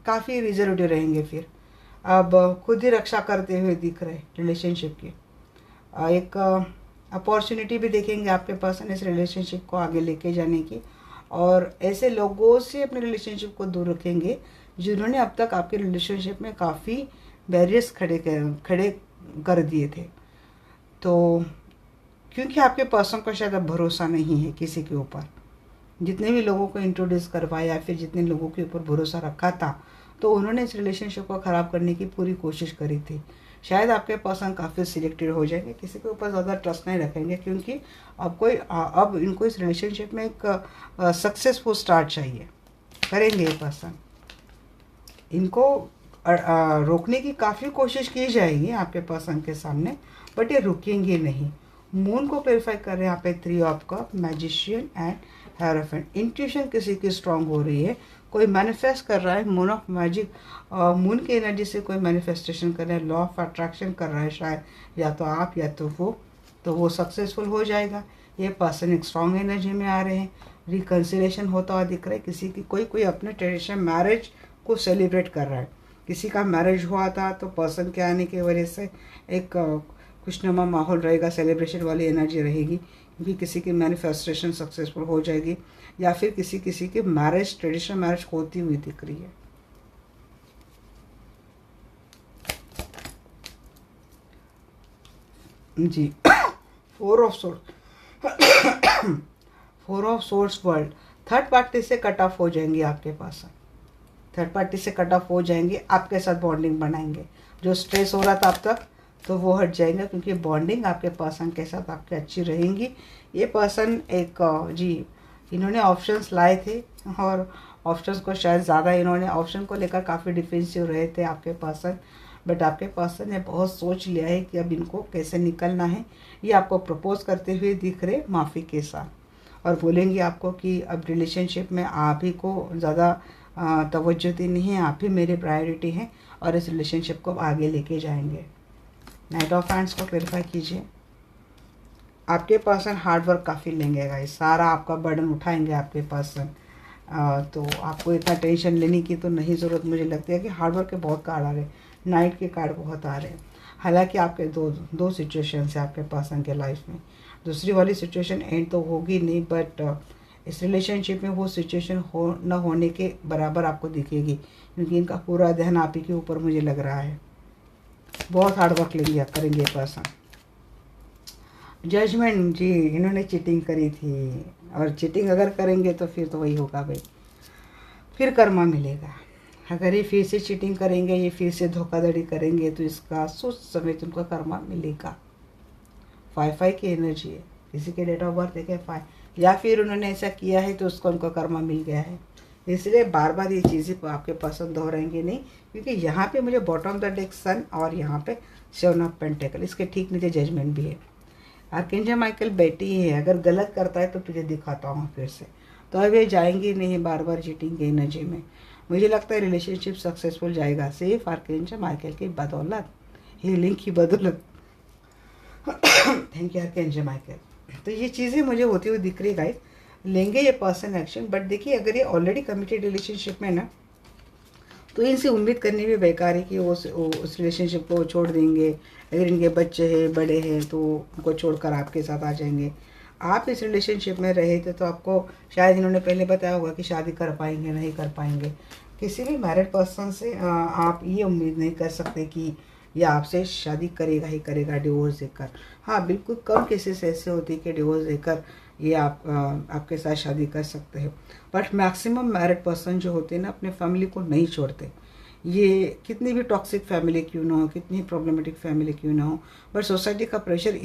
काफ़ी रिजर्वेटिव रहेंगे फिर। अब खुद ही रक्षा करते हुए दिख रहे रिलेशनशिप की। एक अपॉर्चुनिटी भी देखेंगे आपके पर्सन इस रिलेशनशिप को आगे लेके जाने की, और ऐसे लोगों से अपने रिलेशनशिप को दूर रखेंगे जिन्होंने अब तक आपके रिलेशनशिप में काफ़ी बैरियर्स खड़े कर दिए थे। तो क्योंकि आपके पर्सन को शायद अब भरोसा नहीं है किसी के ऊपर, जितने भी लोगों को इंट्रोड्यूस करवाया, फिर जितने लोगों के ऊपर भरोसा रखा था, तो उन्होंने इस रिलेशनशिप को ख़राब करने की पूरी कोशिश करी थी। शायद आपके पर्सन काफ़ी सिलेक्टेड हो जाएंगे, किसी के ऊपर ज़्यादा ट्रस्ट नहीं रखेंगे, क्योंकि अब इनको इस रिलेशनशिप में एक सक्सेसफुल स्टार्ट चाहिए। करेंगे ये पर्सन, इनको रोकने की काफ़ी कोशिश की जाएगी आपके पर्सन के सामने, बट ये रुकेंगे नहीं। मून को क्लेरिफाई कर रहे हैं यहाँ पे 3 of cup, magician and hierophant. Intuition किसी की स्ट्रांग हो रही है, कोई मैनिफेस्ट कर रहा है, मून ऑफ मैजिक, मून की एनर्जी से कोई मैनिफेस्टेशन कर रहा है, लॉ ऑफ अट्रैक्शन कर रहा है शायद, या तो आप या तो वो सक्सेसफुल हो जाएगा। ये पर्सन एक स्ट्रांग एनर्जी में आ रहे हैं, रिकन्सिलेशन होता हुआ दिख रहा है। किसी की कोई अपने ट्रेडिशन मैरिज को सेलिब्रेट कर रहा है। किसी का मैरिज हुआ था तो पर्सन के आने की वजह से एक खुशनुमा माहौल रहेगा, सेलिब्रेशन वाली एनर्जी रहेगी, क्योंकि किसी की मैनिफेस्टेशन सक्सेसफुल हो जाएगी, या फिर किसी की मैरिज, ट्रेडिशनल मैरिज होती हुई दिख रही है। जी, 4 of swords, 4 of swords world. Third party से कट ऑफ हो जाएंगे आपके पास, थर्ड पार्टी से कट ऑफ हो जाएंगे, आपके साथ बॉन्डिंग बनाएंगे। जो स्ट्रेस हो रहा था अब तक तो वो हट जाएगा, क्योंकि बॉन्डिंग आपके पर्सन के साथ आपकी अच्छी रहेंगी। ये पर्सन एक जी, इन्होंने ऑप्शंस लाए थे, और ऑप्शंस को शायद ज़्यादा इन्होंने ऑप्शन को लेकर काफ़ी डिफेंसिव रहे थे आपके पर्सन, बट आपके पर्सन ने बहुत सोच लिया है कि अब इनको कैसे निकलना है। ये आपको प्रपोज करते हुए दिख रहे माफ़ी के साथ, और बोलेंगे आपको कि अब रिलेशनशिप में आप ही को ज़्यादा तवज्जो देनी है, आप ही मेरी प्रायोरिटी हैं, और इस रिलेशनशिप को आगे लेके जाएंगे। नाइट ऑफ हैंड्स को क्लेरिफाई कीजिए। आपके पर्सन हार्ड वर्क काफ़ी लेंगे गाइस, सारा आपका बर्डन उठाएंगे आपके पर्सन। तो आपको इतना टेंशन लेने की तो नहीं ज़रूरत। मुझे लगता है कि हार्ड वर्क के बहुत कार्ड आ रहे हैं, नाइट के कार्ड बहुत आ रहे हैं। हालांकि आपके दो सिचुएशन है आपके पर्सन के लाइफ में, दूसरी वाली सिचुएशन एंड तो होगी नहीं, बट इस रिलेशनशिप में वो सिचुएशन न होने के बराबर आपको दिखेगी, क्योंकि इनका पूरा ध्यान आप ही के ऊपर मुझे लग रहा है। बहुत हार्ड वर्क लेंगे करेंगे पर्सन। जजमेंट, जी इन्होंने चीटिंग करी थी, और चीटिंग अगर करेंगे तो फिर तो वही होगा भाई, फिर कर्मा मिलेगा। अगर ये फिर से चीटिंग करेंगे, ये फिर से धोखाधड़ी करेंगे, तो इसका सोच समेत उनको कर्मा मिलेगा। 5 की एनर्जी है, किसी के डेट ऑफ बर्थ देखे 5, या फिर उन्होंने ऐसा किया है तो उसको उनको कर्मा मिल गया है। इसलिए बार बार ये चीज़ें आपके पसंद दोहराएंगे नहीं, क्योंकि यहाँ पे मुझे बॉटम द डेक सन और यहाँ पे 7 ऑफ पेंटिकल, इसके ठीक नीचे जजमेंट भी है। आर्कएंजल माइकल बेटी है, अगर गलत करता है तो तुझे दिखाता हूँ फिर से, तो अब ये जाएंगे नहीं बार बार चीटिंग की एनर्जी में। मुझे लगता है रिलेशनशिप सक्सेसफुल जाएगा, सिर्फ आर्कएंजल माइकल की बदौलत, हीलिंग की बदौलत। Thank you archangel Michael. तो ये चीज़ें मुझे होती हुई दिख रही है गाइस, लेंगे ये पर्सन एक्शन। बट देखिए, अगर ये ऑलरेडी कमिटेड रिलेशनशिप में ना, तो इनसे उम्मीद करनी भी बेकार है कि वो उस रिलेशनशिप को छोड़ देंगे। अगर इनके बच्चे हैं, बड़े हैं, तो उनको छोड़कर आपके साथ आ जाएंगे। आप इस रिलेशनशिप में रहे थे तो आपको शायद इन्होंने पहले बताया होगा कि शादी कर पाएंगे नहीं कर पाएंगे। किसी भी मैरिड पर्सन से आप ये उम्मीद नहीं कर सकते कि ये आपसे शादी करेगा ही करेगा डिवोर्स देकर। हाँ, बिल्कुल कम केसेस ऐसे होती है कि डिवोर्स देकर ये आपके साथ शादी कर सकते हैं, बट मैक्सिमम मैरिड पर्सन जो होते हैं ना, अपने फैमिली को नहीं छोड़ते। ये कितनी भी टॉक्सिक फैमिली क्यों ना हो, कितनी प्रॉब्लमेटिक फैमिली क्यों ना हो, बट सोसाइटी का प्रेशर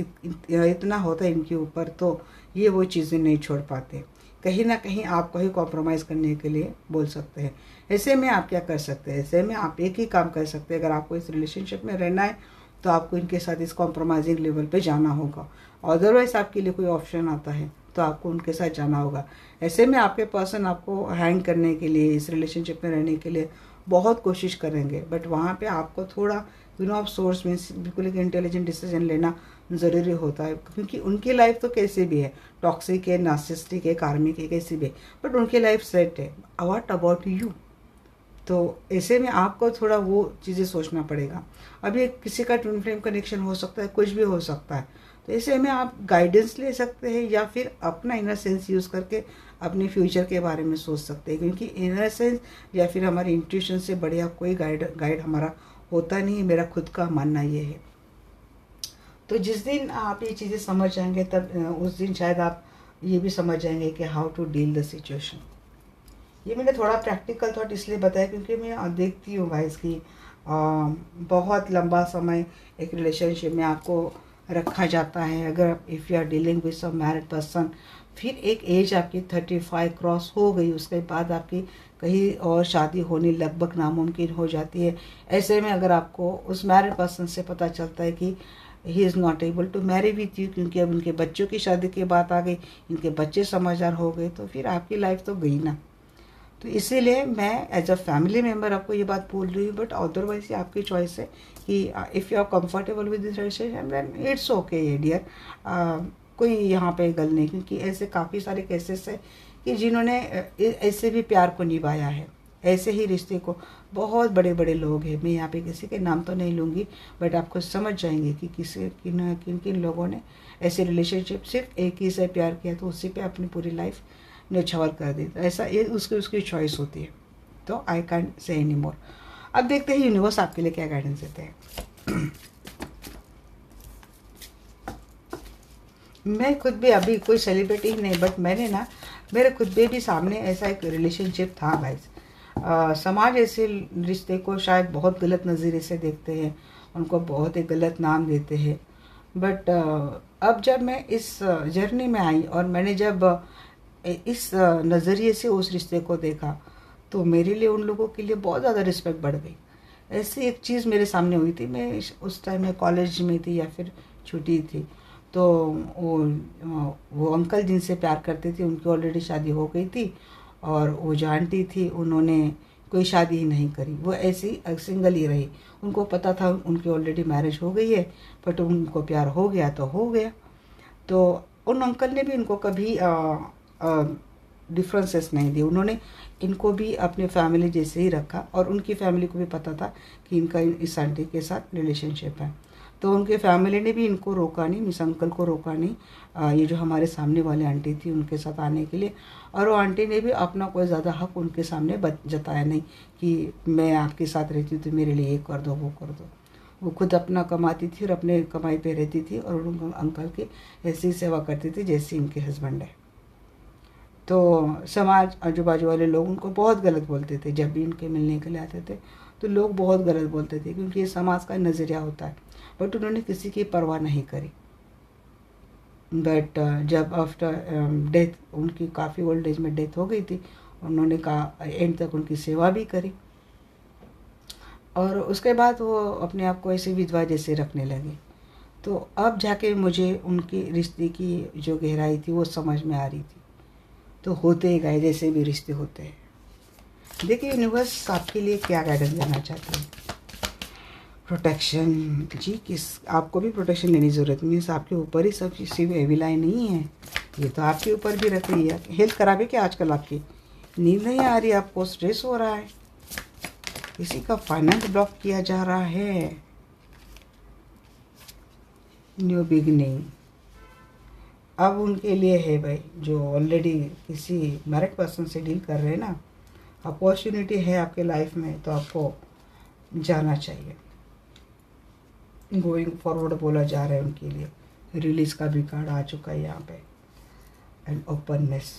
इतना होता है इनके ऊपर, तो ये वो चीज़ें नहीं छोड़ पाते। कहीं ना कहीं आपको ही कॉम्प्रोमाइज़ करने के लिए बोल सकते हैं। ऐसे में आप क्या कर सकते हैं, ऐसे में आप एक ही काम कर सकते हैं। अगर आपको इस रिलेशनशिप में रहना है तो आपको इनके साथ इस कॉम्प्रोमाइजिंग लेवल पे जाना होगा। अदरवाइज आपके लिए कोई ऑप्शन आता है तो आपको उनके साथ जाना होगा। ऐसे में आपके पर्सन आपको हैंग करने के लिए, इस रिलेशनशिप में रहने के लिए बहुत कोशिश करेंगे, बट वहाँ पे आपको थोड़ा ऑफ सोर्स मीन्स बिल्कुल एक इंटेलिजेंट डिसीजन लेना ज़रूरी होता है, क्योंकि उनकी लाइफ तो कैसे भी है, टॉक्सिक है, नार्सिसिस्टिक है, कार्मिक है, कैसी भी है, बट उनकी लाइफ सेट है। What about you? तो ऐसे में आपको थोड़ा वो चीज़ें सोचना पड़ेगा। अभी किसी का ट्विन फ्लेम कनेक्शन हो सकता है, कुछ भी हो सकता है, तो ऐसे में आप गाइडेंस ले सकते हैं या फिर अपना इनर सेंस यूज़ करके अपने फ्यूचर के बारे में सोच सकते हैं, क्योंकि इनर सेंस या फिर हमारी इंट्यूशन से बढ़िया कोई गाइड हमारा होता नहीं है, मेरा खुद का मानना ये है। तो जिस दिन आप ये चीज़ें समझ जाएंगे तब उस दिन शायद आप ये भी समझ जाएंगे कि how to deal the situation. ये मैंने थोड़ा प्रैक्टिकल थॉट इसलिए बताया क्योंकि मैं देखती हूँ गाइस कि बहुत लंबा समय एक रिलेशनशिप में आपको रखा जाता है। अगर if you are dealing with some married person, फिर एक एज आपकी 35 क्रॉस हो गई, उसके बाद आपकी कहीं और शादी होनी लगभग नामुमकिन हो जाती है। ऐसे में अगर आपको उस मैरिड पर्सन से पता चलता है कि he is not able to marry with you, क्योंकि अब उनके बच्चों की शादी की बात आ गई, इनके बच्चे समझदार हो गए, तो फिर आपकी लाइफ तो गई ना। तो इसीलिए मैं एज अ फैमिली मेम्बर आपको ये बात बोल रही हूँ, बट अदरवाइज ये आपकी चॉइस है कि if you are comfortable with this relationship then it's okay dear. कोई यहाँ पे गल नहीं, क्योंकि ऐसे काफ़ी सारे केसेस है कि जिन्होंने ऐसे भी प्यार को निभाया है, ऐसे ही रिश्ते को, बहुत बड़े बड़े लोग हैं। मैं यहाँ पे किसी के नाम तो नहीं लूँगी, बट आपको समझ जाएंगे कि किन किन लोगों ने ऐसे रिलेशनशिप सिर्फ एक ही से प्यार किया तो उसी पे अपनी पूरी लाइफ न्यौछावर कर देता। ऐसा ये उसकी चॉइस होती है, तो I can say any more. अब देखते हैं यूनिवर्स आपके लिए क्या गाइडेंस देते हैं। मैं खुद भी अभी कोई सेलिब्रिटी ही नहीं, बट मैंने ना मेरे खुद भी सामने ऐसा एक रिलेशनशिप था गाइस। समाज ऐसे रिश्ते को शायद बहुत गलत नज़रिए से देखते हैं, उनको बहुत ही गलत नाम देते हैं, बट अब जब मैं इस जर्नी में आई और मैंने जब इस नज़रिए से उस रिश्ते को देखा, तो मेरे लिए उन लोगों के लिए बहुत ज़्यादा रिस्पेक्ट बढ़ गई। ऐसी एक चीज़ मेरे सामने हुई थी, मैं उस टाइम में कॉलेज में थी या फिर छुट्टी थी, तो वो अंकल जिनसे प्यार करते थे उनकी ऑलरेडी शादी हो गई थी, और वो जो आंटी थी उन्होंने कोई शादी ही नहीं करी, वो ऐसी सिंगल ही रही। उनको पता था उनकी ऑलरेडी मैरिज हो गई है, बट उनको प्यार हो गया तो हो गया। तो उन अंकल ने भी इनको कभी डिफरेंसेस नहीं दिए, उन्होंने इनको भी अपने फैमिली जैसे ही रखा, और उनकी फैमिली को भी पता था कि इनका इस आंटी के साथ रिलेशनशिप है, तो उनके फैमिली ने भी इनको रोका नहीं, मिस अंकल को रोका नहीं, ये जो हमारे सामने वाली आंटी थी उनके साथ आने के लिए। और वो आंटी ने भी अपना कोई ज़्यादा हक उनके सामने जताया नहीं कि मैं आपके साथ रहती हूँ तो मेरे लिए ये कर दो वो कर दो। वो खुद अपना कमाती थी और अपने कमाई पे रहती थी, और उन अंकल की ऐसी सेवा करती थी जैसे इनके हस्बैंड है। तो समाज आजू बाजू वाले लोग उनको बहुत गलत बोलते थे, जब भी इनके मिलने के लिए आते थे तो लोग बहुत गलत बोलते थे, क्योंकि ये समाज का नज़रिया होता है। बट उन्होंने किसी की परवाह नहीं करी। बट जब आफ्टर डेथ, उनकी काफ़ी ओल्ड एज में डेथ हो गई थी, उन्होंने कहा एंड तक उनकी सेवा भी करी, और उसके बाद वो अपने आप को ऐसे विधवा जैसे रखने लगे। तो अब जाके मुझे उनकी रिश्ते की जो गहराई थी वो समझ में आ रही थी। तो होते ही गए जैसे भी रिश्ते होते हैं। देखिए यूनिवर्स आपके लिए क्या गाइडेंस देना चाहते हैं। प्रोटेक्शन जी, किस आपको भी प्रोटेक्शन लेने की ज़रूरत मीन्स आपके ऊपर ही सब चीज़ सिर्फ एविलाई नहीं है, ये तो आपके ऊपर भी रख रही है। हेल्थ खराब है क्या आजकल आपकी? नींद नहीं आ रही, आपको स्ट्रेस हो रहा है, किसी का फाइनेंस ब्लॉक किया जा रहा है, न्यू बिगनिंग अब उनके लिए है भाई, जो ऑलरेडी किसी मैरिड पर्सन से डील कर रहे हैं ना, अपॉर्चुनिटी है आपके लाइफ में, तो आपको जाना चाहिए। गोइंग फॉरवर्ड बोला जा रहा है उनके लिए, रिलीज का भी कार्ड आ चुका है यहाँ पे, एंड ओपननेस,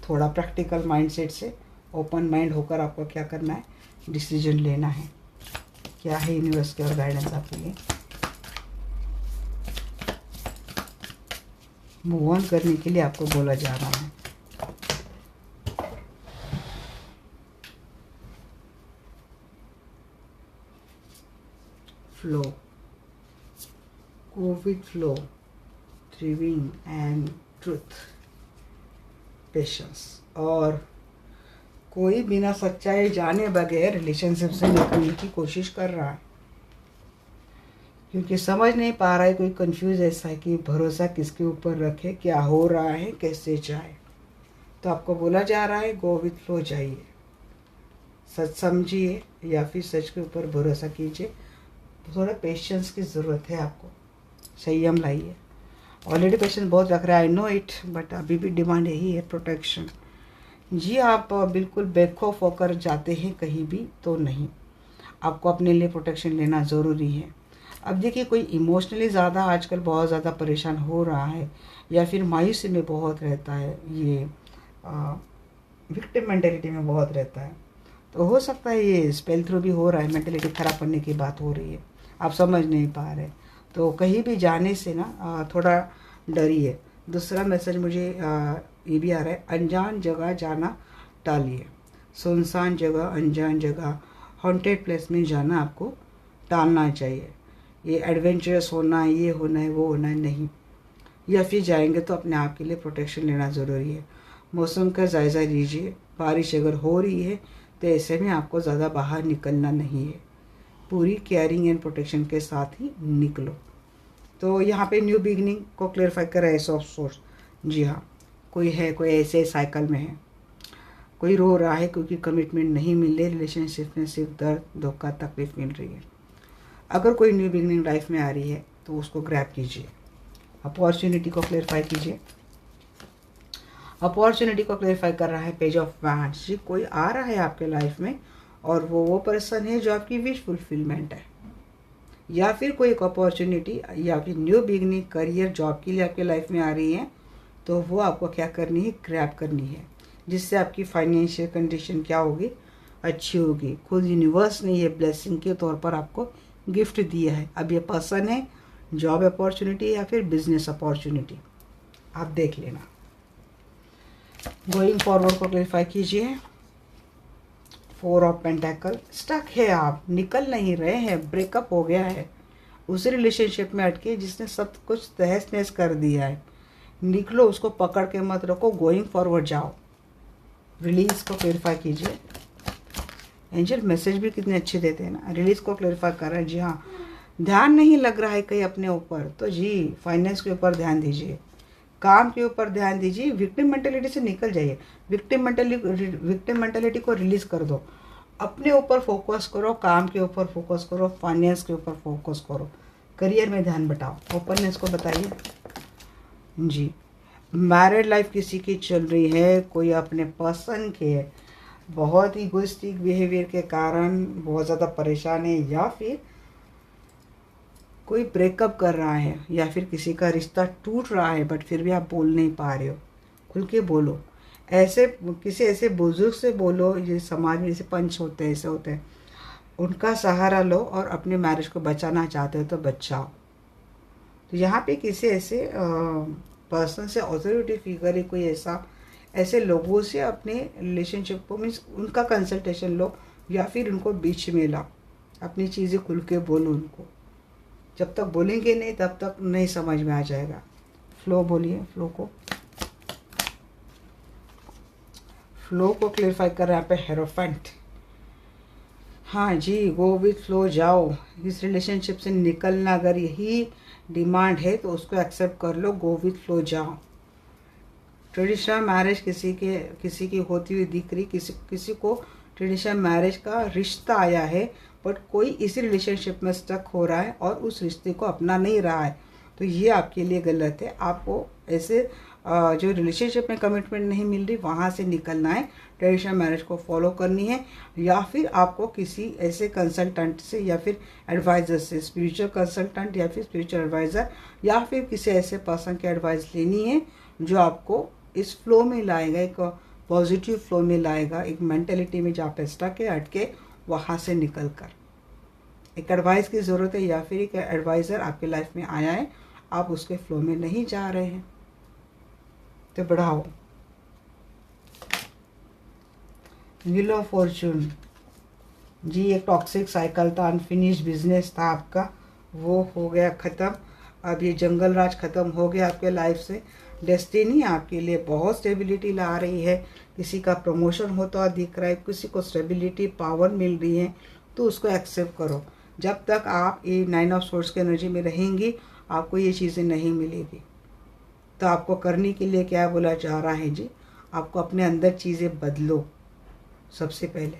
थोड़ा प्रैक्टिकल माइंडसेट से ओपन माइंड होकर आपको क्या करना है, डिसीजन लेना है। क्या है यूनिवर्स के और गाइडेंस आपके लिए? मूव ऑन करने के लिए आपको बोला जा रहा है। Flow, go with flow, thriving and truth, patience, और कोई बिना सच्चाई जाने बगैर रिलेशनशिप से निकलने की कोशिश कर रहा है, क्योंकि समझ नहीं पा रहा है, कोई कंफ्यूज ऐसा है कि भरोसा किसके ऊपर रखे, क्या हो रहा है, कैसे जाए। तो आपको बोला जा रहा है गो विथ फ्लो जाइए, सच समझिए या फिर सच के ऊपर भरोसा कीजिए। थोड़ा पेशेंस की ज़रूरत है आपको, संयम लाइए। ऑलरेडी पेशेंस बहुत रख रहा है, आई नो इट, बट अभी भी डिमांड यही है, प्रोटेक्शन। जी आप बिल्कुल बेखौफ होकर जाते हैं कहीं भी तो नहीं, आपको अपने लिए प्रोटेक्शन लेना ज़रूरी है। अब देखिए, कोई इमोशनली ज़्यादा आजकल बहुत ज़्यादा परेशान हो रहा है या फिर मायूसी में बहुत रहता है, ये विक्टिम मेंटेलिटी में बहुत रहता है, तो हो सकता है ये स्पेल थ्रू भी हो रहा है, मेंटेलिटी ख़राब करने की बात हो रही है, आप समझ नहीं पा रहे। तो कहीं भी जाने से ना थोड़ा डरिए। दूसरा मैसेज मुझे ये भी आ रहा है, अनजान जगह जाना टालिए। सुनसान जगह, अनजान जगह, हॉन्टेड प्लेस में जाना आपको टालना चाहिए। ये एडवेंचरस होना है, ये होना है, वो होना है, नहीं। या फिर जाएंगे तो अपने आप के लिए प्रोटेक्शन लेना ज़रूरी है। मौसम का जायज़ा लीजिए, बारिश अगर हो रही है तो ऐसे में आपको ज़्यादा बाहर निकलना नहीं है, पूरी केयरिंग एंड प्रोटेक्शन के साथ ही निकलो। तो यहाँ पे न्यू बिगनिंग को क्लेरिफाई कर रहा है सॉफ्ट सोर्स। जी हाँ, कोई है, कोई ऐसे साइकिल में है, कोई रो रहा है क्योंकि कमिटमेंट नहीं मिल रही, रिलेशनशिप में सिर्फ दर्द, धोखा, तकलीफ मिल रही है। अगर कोई न्यू बिगनिंग लाइफ में आ रही है तो उसको ग्रैब कीजिए, अपॉर्चुनिटी को क्लेरिफाई कीजिए। अपॉर्चुनिटी को क्लेरिफाई कर रहा है पेज ऑफ वैंड्स। जी कोई आ रहा है आपके लाइफ में और वो पर्सन है जो आपकी विश फुलफिलमेंट है, या फिर कोई एक अपॉर्चुनिटी या फिर न्यू बिगनिंग करियर जॉब के लिए आपके लाइफ में आ रही है, तो वो आपको क्या करनी है, ग्रैब करनी है, जिससे आपकी फाइनेंशियल कंडीशन क्या होगी, अच्छी होगी। खुद यूनिवर्स ने ये ब्लेसिंग के तौर पर आपको गिफ्ट दिया है। अब ये पर्सन है, जॉब अपॉर्चुनिटी या फिर बिजनेस अपॉर्चुनिटी, आप देख लेना। गोइंग फॉरवर्ड को क्लेरिफाई कीजिए। 4 ऑफ पेंटाकल, स्टक है आप, निकल नहीं रहे हैं, ब्रेकअप हो गया है, उसी रिलेशनशिप में अटके जिसने सब कुछ तहस नहस कर दिया है। निकलो, उसको पकड़ के मत रखो, गोइंग फॉरवर्ड जाओ। रिलीज को क्लेरिफाई कीजिए। एंजल मैसेज भी कितने अच्छे देते हैं ना। रिलीज को क्लेरिफाई कर रहा है, जी हाँ, ध्यान नहीं लग रहा है कहीं अपने ऊपर, तो जी फाइनेंस के ऊपर ध्यान दीजिए, काम के ऊपर ध्यान दीजिए, विक्टिम मेंटेलिटी से निकल जाइए, विक्टिम मेंटेलिटी को रिलीज कर दो, अपने ऊपर फोकस करो, काम के ऊपर फोकस करो, फाइनेंस के ऊपर फोकस करो, करियर में ध्यान बटाओ। ओपननेस को बताइए। जी मैरिड लाइफ किसी की चल रही है, कोई अपने पर्सन के बहुत ही इगोइस्टिक बिहेवियर के कारण बहुत ज़्यादा परेशान है, या फिर कोई ब्रेकअप कर रहा है, या फिर किसी का रिश्ता टूट रहा है, बट फिर भी आप बोल नहीं पा रहे हो। खुल के बोलो, ऐसे किसी ऐसे बुजुर्ग से बोलो, ये समाज में जैसे पंच होते हैं, ऐसे होते हैं, उनका सहारा लो और अपने मैरिज को बचाना चाहते हो तो बचाओ। तो यहाँ पे किसी ऐसे पर्सन से, अथॉरिटी फिगर है कोई ऐसा, ऐसे लोगों से अपने रिलेशनशिप को, मीन्स उनका कंसल्टेशन लो या फिर उनको बीच में लाओ, अपनी चीज़ें खुल के बोलो उनको। जब तक बोलेंगे नहीं तब तक नहीं समझ में आ जाएगा। फ्लो बोलिए, फ्लो को क्लेरिफाई कर रहे हैं यहाँ पे हेरोफेंट। हाँ जी, गो विथ फ्लो जाओ, इस रिलेशनशिप से निकलना अगर यही डिमांड है तो उसको एक्सेप्ट कर लो, गो विथ फ्लो जाओ। ट्रेडिशनल मैरिज किसी की होती हुई दिख रही, किसी को ट्रेडिशनल मैरिज का रिश्ता आया है, बट कोई इसी रिलेशनशिप में स्टक हो रहा है और उस रिश्ते को अपना नहीं रहा है, तो ये आपके लिए गलत है। आपको ऐसे जो रिलेशनशिप में कमिटमेंट नहीं मिल रही वहाँ से निकलना है, ट्रेडिशनल मैरिज को फॉलो करनी है, या फिर आपको किसी ऐसे कंसल्टेंट से या फिर एडवाइज़र से, स्पिरिचुअल कंसल्टेंट या फिर स्पिरिचुअल एडवाइज़र, या फिर किसी ऐसे पर्सन की एडवाइस लेनी है जो आपको इस फ्लो में लाएगा, एक पॉजिटिव फ्लो में लाएगा, एक मेंटेलिटी में जहाँ पे स्टक है, अटके, वहाँ से निकल कर। एक एडवाइस की ज़रूरत है, या फिर एक एडवाइज़र आपके लाइफ में आया है, आप उसके फ्लो में नहीं जा रहे हैं, तो बढ़ाओ। व्हील ऑफ फॉर्चून, जी एक टॉक्सिक साइकिल था, अनफिनिश्ड बिजनेस था आपका, वो हो गया ख़त्म। अब ये जंगल राज ख़त्म हो गया आपके लाइफ से। डेस्टिनी आपके लिए बहुत स्टेबिलिटी ला रही है। किसी का प्रमोशन होता दिख रहा है, किसी को स्टेबिलिटी पावर मिल रही है, तो उसको एक्सेप्ट करो। जब तक आप ये 9 ऑफ सोर्स की एनर्जी में रहेंगी आपको ये चीज़ें नहीं मिलेगी। तो आपको करने के लिए क्या बोला जा रहा है जी, आपको अपने अंदर चीज़ें बदलो। सबसे पहले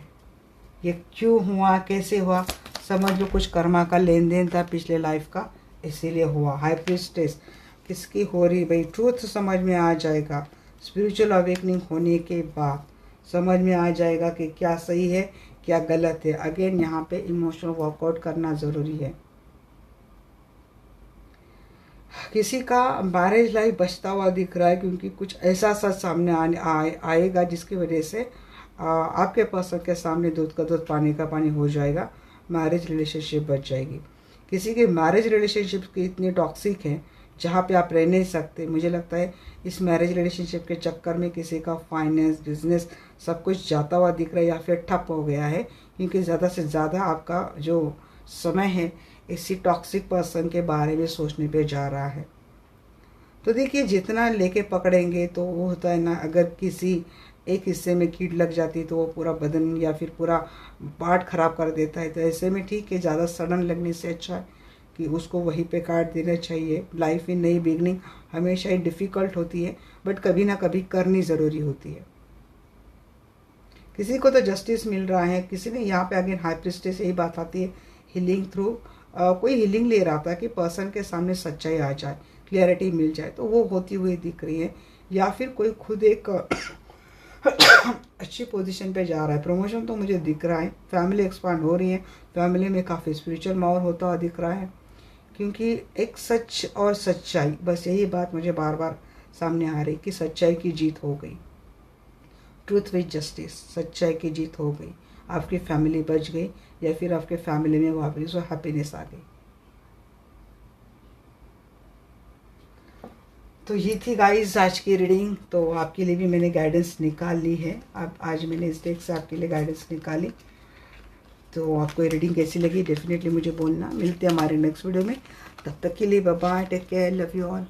ये क्यों हुआ, कैसे हुआ, समझ लो। कुछ कर्मा का लेन देन था पिछले लाइफ का, इसीलिए हुआ। हाई प्रीस्टेस किसकी हो रही भाई, ट्रूथ समझ में आ जाएगा। स्पिरिचुअल अवेकनिंग होने के बाद समझ में आ जाएगा कि क्या सही है क्या गलत है। अगेन यहाँ पे इमोशनल वर्कआउट करना ज़रूरी है। किसी का मैरिज लाइफ बचता हुआ दिख रहा है, क्योंकि कुछ ऐसा सच सामने आएगा जिसकी वजह से आपके पर्सन के सामने दूध का दूध पानी का पानी हो जाएगा। मैरिज रिलेशनशिप बच जाएगी। किसी के मैरिज रिलेशनशिप की इतनी टॉक्सिक है जहाँ पे आप रह नहीं सकते। मुझे लगता है इस मैरिज रिलेशनशिप के चक्कर में किसी का फाइनेंस बिजनेस सब कुछ जाता हुआ दिख रहा है या फिर ठप हो गया है, क्योंकि ज़्यादा से ज़्यादा आपका जो समय है इसी टॉक्सिक पर्सन के बारे में सोचने पे जा रहा है। तो देखिए जितना लेके पकड़ेंगे तो वो होता है ना, अगर किसी एक हिस्से में कीट लग जाती तो वो पूरा बदन या फिर पूरा पार्ट खराब कर देता है। तो ऐसे में ठीक है, ज़्यादा सडन लगने से अच्छा है कि उसको वहीं पे काट देना चाहिए। लाइफ में नई बिगनिंग हमेशा ही डिफ़िकल्ट होती है, बट कभी ना कभी करनी ज़रूरी होती है। किसी को तो जस्टिस मिल रहा है, किसी ने यहाँ पे अगेन हाई प्रीस्टेस यही बात आती है, हीलिंग थ्रू कोई हीलिंग ले रहा था कि पर्सन के सामने सच्चाई आ जाए, क्लियरिटी मिल जाए, तो वो होती हुई दिख रही है। या फिर कोई खुद एक अच्छी पोजीशन पे जा रहा है। प्रमोशन तो मुझे दिख रहा है, फैमिली एक्सपांड हो रही है, फैमिली में काफ़ी स्पिरिचुअल माहौल होता हुआ दिख रहा है। क्योंकि एक सच और सच्चाई, बस यही बात मुझे बार बार सामने आ रही कि सच्चाई की जीत हो गई। ट्रूथ विद जस्टिस, सच्चाई की जीत हो गई। आपकी फैमिली बच गई या फिर आपके फैमिली में वापस हैप्पीनेस आ गई। तो ये थी गाइस आज की रीडिंग। तो आपके लिए भी मैंने गाइडेंस निकाल ली है। अब आज मैंने इस डेक से आपके लिए गाइडेंस निकाली। तो आपको ये रीडिंग कैसी लगी डेफिनेटली मुझे बोलना। मिलते हैं हमारे नेक्स्ट वीडियो में, तब तक के लिए bye bye, take care, love you all.